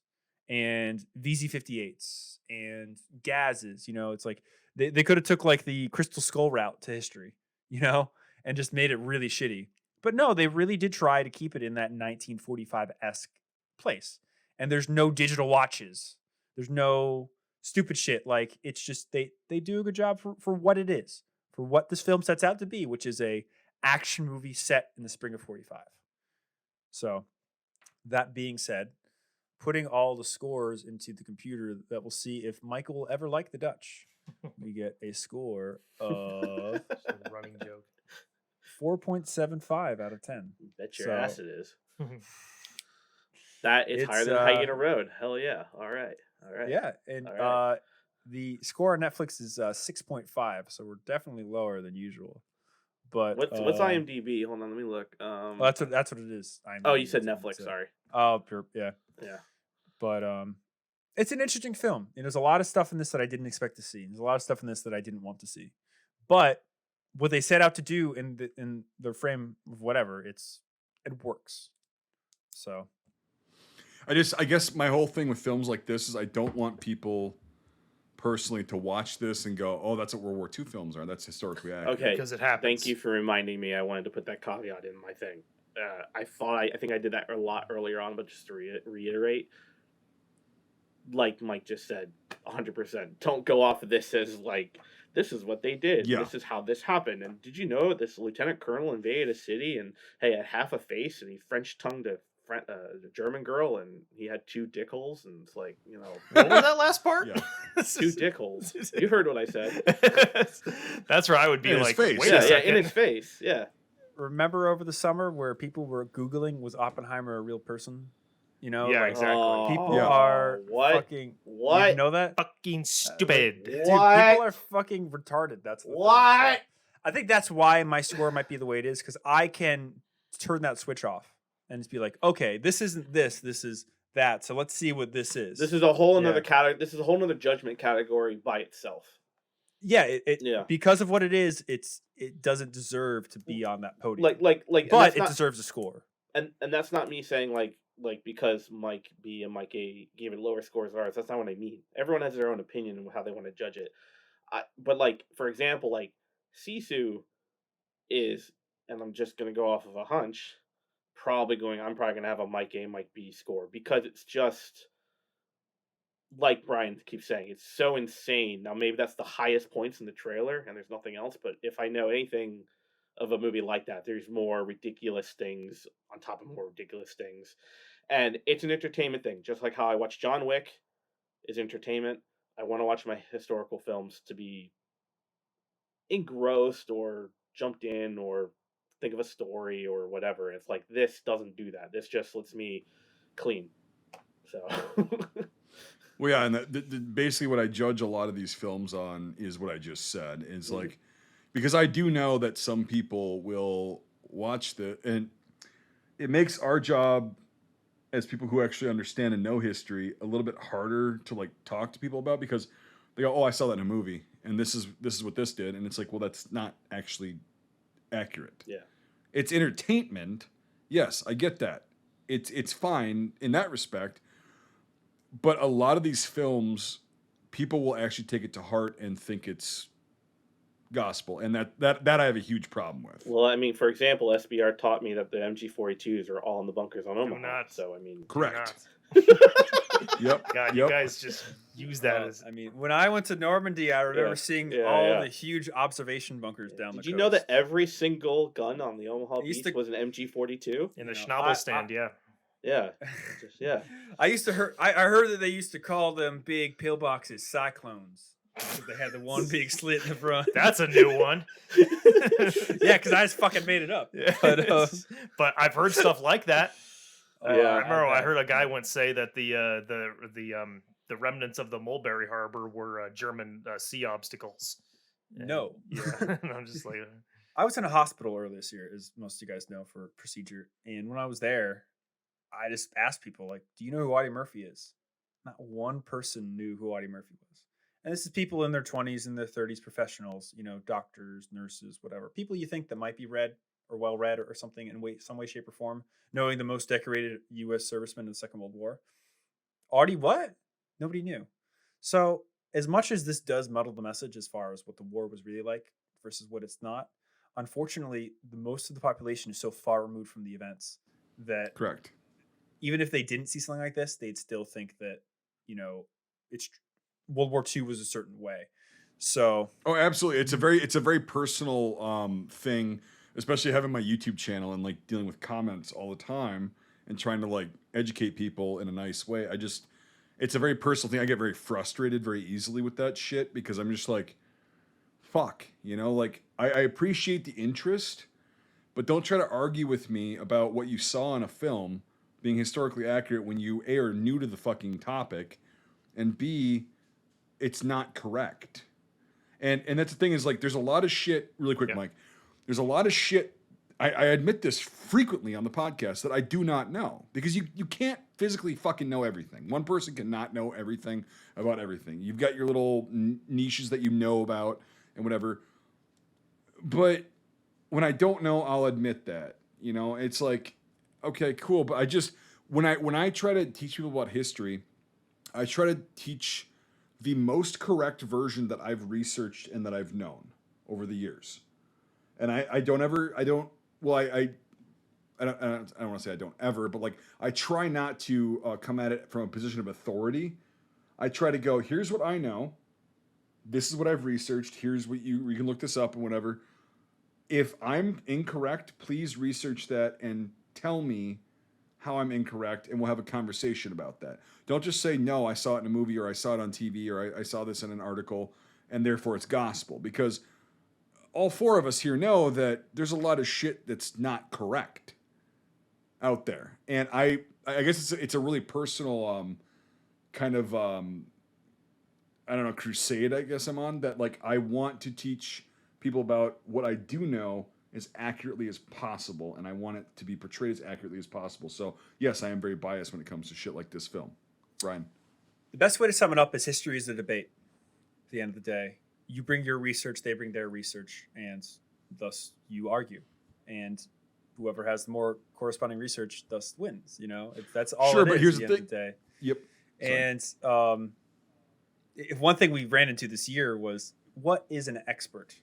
and VZ-58s and Gazes, you know? It's like they could have took like the Crystal Skull route to history, you know, and just made it really shitty. But no, they really did try to keep it in that 1945-esque place. And there's no digital watches. There's no stupid shit. Like, it's just they do a good job for what it is, for what this film sets out to be, which is a action movie set in the spring of 45. So, that being said, putting all the scores into the computer that will see if Michael will ever like the Dutch. We get a score of It's a running joke. 4.75 out of 10. Bet your ass So- it is. That is It's, higher than Hyena Road. Hell yeah. All right. Yeah, and All right. the score on Netflix is 6.5, so we're definitely lower than usual. But What's IMDb? Hold on, let me look. well, that's what it is. Oh, you IMDb, said that's what Netflix. it said. Sorry. Oh, yeah. Yeah. But it's an interesting film. And there's a lot of stuff in this that I didn't expect to see. There's a lot of stuff in this that I didn't want to see. But what they set out to do in the frame of whatever, it works. So I guess my whole thing with films like this is I don't want people personally to watch this and go, "Oh, that's what World War II films are. That's historically accurate." Okay. Because it happens. Thank you for reminding me. I wanted to put that caveat in my thing. I think I did that a lot earlier on, but just to reiterate, like Mike just said, 100%. Don't go off of this as like, this is what they did. Yeah. This is how this happened. And did you know this lieutenant colonel invaded a city and hey, had half a face and he French tongued a German girl and he had 2 dick holes and it's like, you know, What was that last part? Yeah. 2 dick holes. You heard what I said. That's where I would be In his like, face. wait Yeah, a second. in his face. Yeah. remember over the summer where people were Googling, was Oppenheimer a real person? You know, Yeah, like, exactly. people Yeah. are What? fucking. What? You know that? Fucking stupid. Dude, What? people are fucking retarded. That's the thing. What? I think that's why my score might be the way it is, because I can turn that switch off and just be like, okay, this isn't this, this is that. So let's see what this is. This is a whole Yeah. another category. This is a whole another judgment category by itself. yeah, Yeah. because of what it is, it doesn't deserve to be on that podium. Like, and but that's it not, deserves a score. and that's not me saying like because Mike B and Mike A gave it lower scores than ours. That's not what I mean. Everyone has their own opinion and how they want to judge it. But like, for example, like Sisu is, and I'm just gonna go off of a hunch. I'm probably gonna have a Mike A, Mike B score because it's just like Brian keeps saying, it's so insane. Now maybe that's the highest points in the trailer, and there's nothing else. But if I know anything of a movie like that, there's more ridiculous things on top of more ridiculous things, and it's an entertainment thing. Just like how I watch John Wick is entertainment. I want to watch my historical films to be engrossed or jumped in or think of a story or whatever. It's like this doesn't do that. This just lets me clean. So Well, yeah, and basically what I judge a lot of these films on is what I just said. It's like, because I do know that some people will watch and it makes our job as people who actually understand and know history a little bit harder to like talk to people about, because they go, "Oh, I saw that in a movie, and this is what this did," and it's like, well, that's not actually accurate. Yeah. It's entertainment. Yes, I get that. It's fine in that respect. But a lot of these films, people will actually take it to heart and think it's gospel, and that I have a huge problem with. well, I mean, for example, SBR taught me that the MG42s are all in the bunkers on Omaha. not. So I mean, Correct. Yep. God, you guys just use that as. I mean, when I went to Normandy, I remember Yeah, seeing yeah, all yeah. the huge observation bunkers down the Did coast. you know that every single gun on the Omaha used Beach to- was an MG42? In the You know, Schnabel stand, yeah. Yeah, yeah. I used to hear. I heard that they used to call them big pillboxes cyclones. Because they had the one big slit in the front. That's a new one. Yeah, because I just fucking made it up. But I've heard stuff like that. Yeah, I remember I bet. heard a guy once say that the remnants of the Mulberry Harbor were German sea obstacles. And, No. Yeah, and I'm just like, I was in a hospital earlier this year, as most of you guys know, for a procedure. And when I was there, I just asked people, like, do you know who Audie Murphy is? Not one person knew who Audie Murphy was. And this is people in their 20s and their 30s, professionals, you know, doctors, nurses, whatever. People you think that might be read or well read or something in some way, shape, or form, knowing the most decorated U.S. servicemen in the Second World War. Audie what? Nobody knew. So as much as this does muddle the message as far as what the war was really like versus what it's not, unfortunately, most of the population is so far removed from the events that Correct. even if they didn't see something like this, they'd still think that, you know, it's World War II was a certain way. So Oh, absolutely. It's a very personal thing, especially having my YouTube channel and like dealing with comments all the time and trying to like educate people in a nice way. It's a very personal thing. I get very frustrated very easily with that shit because I'm just like, fuck, you know, like I appreciate the interest, but don't try to argue with me about what you saw in a film being historically accurate when you A, are new to the fucking topic, and B, it's not correct. And that's the thing is like there's a lot of shit, really quick, Yeah. Mike. There's a lot of shit. I admit this frequently on the podcast that I do not know because you can't physically fucking know everything. One person cannot know everything about everything. You've got your little niches that you know about and whatever. But when I don't know, I'll admit that. You know, it's like, okay, cool. But I just when I try to teach people about history, I try to teach the most correct version that I've researched and that I've known over the years. And I don't want to say I don't ever, but like I try not to come at it from a position of authority. I try to go, here's what I know. This is what I've researched. Here's what you can look this up and whatever. If I'm incorrect, please research that and tell me how I'm incorrect, and we'll have a conversation about that. Don't just say, no, I saw it in a movie, or I saw it on TV, or I saw this in an article, and therefore it's gospel. Because all four of us here know that there's a lot of shit that's not correct out there. And I guess it's a really personal kind of, I don't know, crusade, I guess I'm on, that like I want to teach people about what I do know as accurately as possible, and I want it to be portrayed as accurately as possible. So, yes, I am very biased when it comes to shit like this film. Brian? the best way to sum it up is history is a debate. At the end of the day, you bring your research, they bring their research, and thus you argue. And whoever has the more corresponding research thus wins. You know, that's all Sure, it but is here's at the the end of the day. Yep. Sorry. And if one thing we ran into this year was, what is an expert?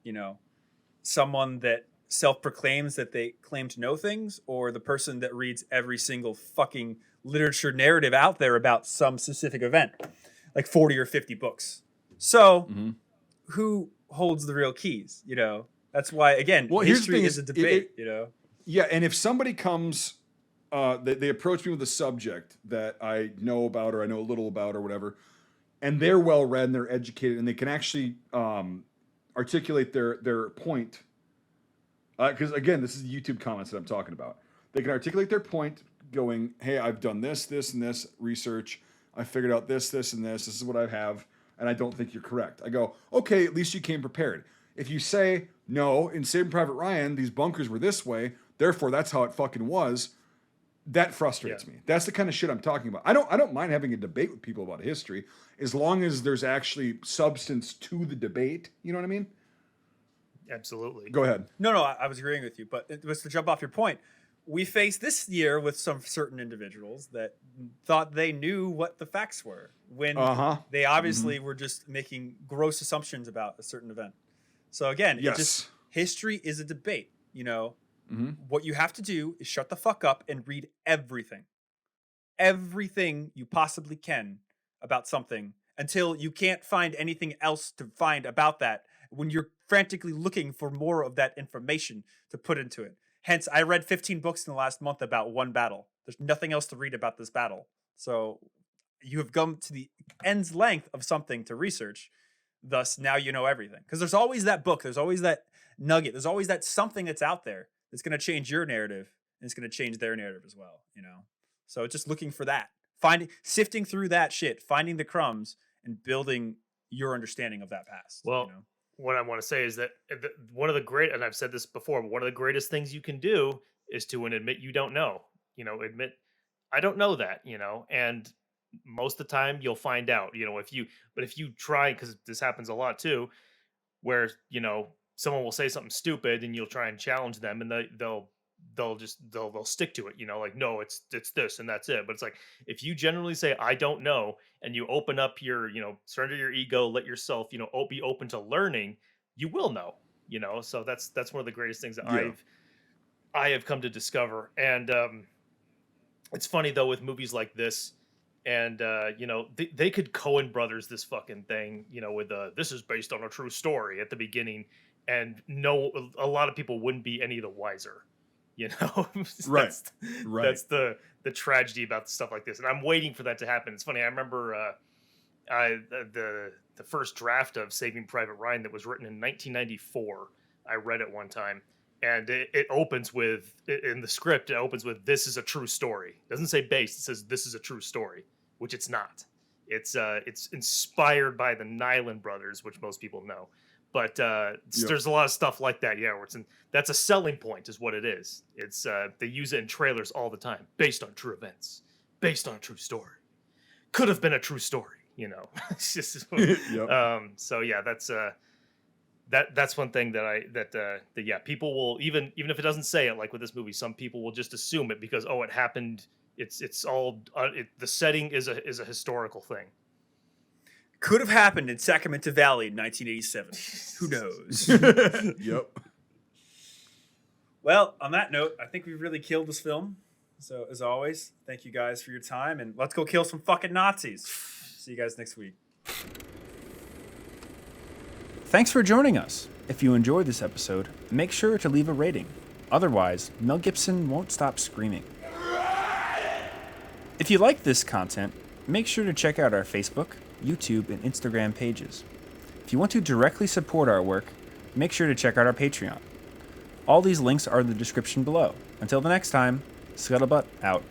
You know, someone that self-proclaims that they claim to know things, or the person that reads every single fucking literature narrative out there about some specific event, like 40 or 50 books. So who holds the real keys? You know, that's why, again, Well, here's the history thing is a debate, you know? Yeah, and if somebody comes, they approach me with a subject that I know about or I know a little about or whatever, and they're well read and they're educated and they can actually articulate their point. Because again, this is the YouTube comments that I'm talking about. They can articulate their point, going, "Hey, I've done this, this, and this research. I figured out this, this, and this. This is what I have, and I don't think you're correct." I go, "Okay, at least you came prepared." If you say, "No, in Saving Private Ryan, these bunkers were this way, therefore that's how it fucking was," that frustrates me. That's the kind of shit I'm talking about. I don't mind having a debate with people about history as long as there's actually substance to the debate. You know what I mean? Absolutely. Go ahead. No, I was agreeing with you, but it was to jump off your point. We faced this year with some certain individuals that thought they knew what the facts were when they obviously were just making gross assumptions about a certain event. So again, history is a debate. You know, what you have to do is shut the fuck up and read everything. everything you possibly can about something until you can't find anything else to find about that when you're frantically looking for more of that information to put into it. Hence, I read 15 books in the last month about one battle. There's nothing else to read about this battle. So you have come to the end's length of something to research. Thus, now you know everything. Because there's always that book. There's always that nugget. There's always that something that's out there that's going to change your narrative, and it's going to change their narrative as well, you know? So just looking for that. Sifting through that shit, finding the crumbs, and building your understanding of that past. Well, you know? What I want to say is that one of the great, and I've said this before, but one of the greatest things you can do is to admit you don't know. Admit I don't know that. And most of the time you'll find out. If you try, because this happens a lot too, where someone will say something stupid and you'll try and challenge them, and they'll stick to it. Like, no, it's this and that's it. But it's like, if you generally say I don't know, and you open up your surrender your ego, let yourself be open to learning, you will know. So that's one of the greatest things that I have come to discover. And it's funny though, with movies like this, and they could Coen Brothers this fucking thing, with this is based on a true story at the beginning, and a lot of people wouldn't be any the wiser. Right. That's the tragedy about stuff like this, and I'm waiting for that to happen. It's funny. I remember the first draft of Saving Private Ryan that was written in 1994. I read it one time, and it opens with, in the script, it opens with, "This is a true story." It doesn't say based. It says this is a true story, which it's not. It's inspired by the Nyland brothers, which most people know. But there's a lot of stuff like that, where that's a selling point, is what it is. It's they use it in trailers all the time, based on true events, based on a true story, could have been a true story. It's just so yeah, that's one thing that people will, even if it doesn't say it, like with this movie, some people will just assume it because it happened. It's all the setting is a historical thing. Could have happened in Sacramento Valley in 1987. Who knows? Yep. Well, on that note, I think we've really killed this film. So, as always, thank you guys for your time, and let's go kill some fucking Nazis. See you guys next week. Thanks for joining us. If you enjoyed this episode, make sure to leave a rating. Otherwise, Mel Gibson won't stop screaming. If you like this content, make sure to check out our Facebook, YouTube, and Instagram pages. If you want to directly support our work, make sure to check out our Patreon. All these links are in the description below. Until the next time, Scuttlebutt out.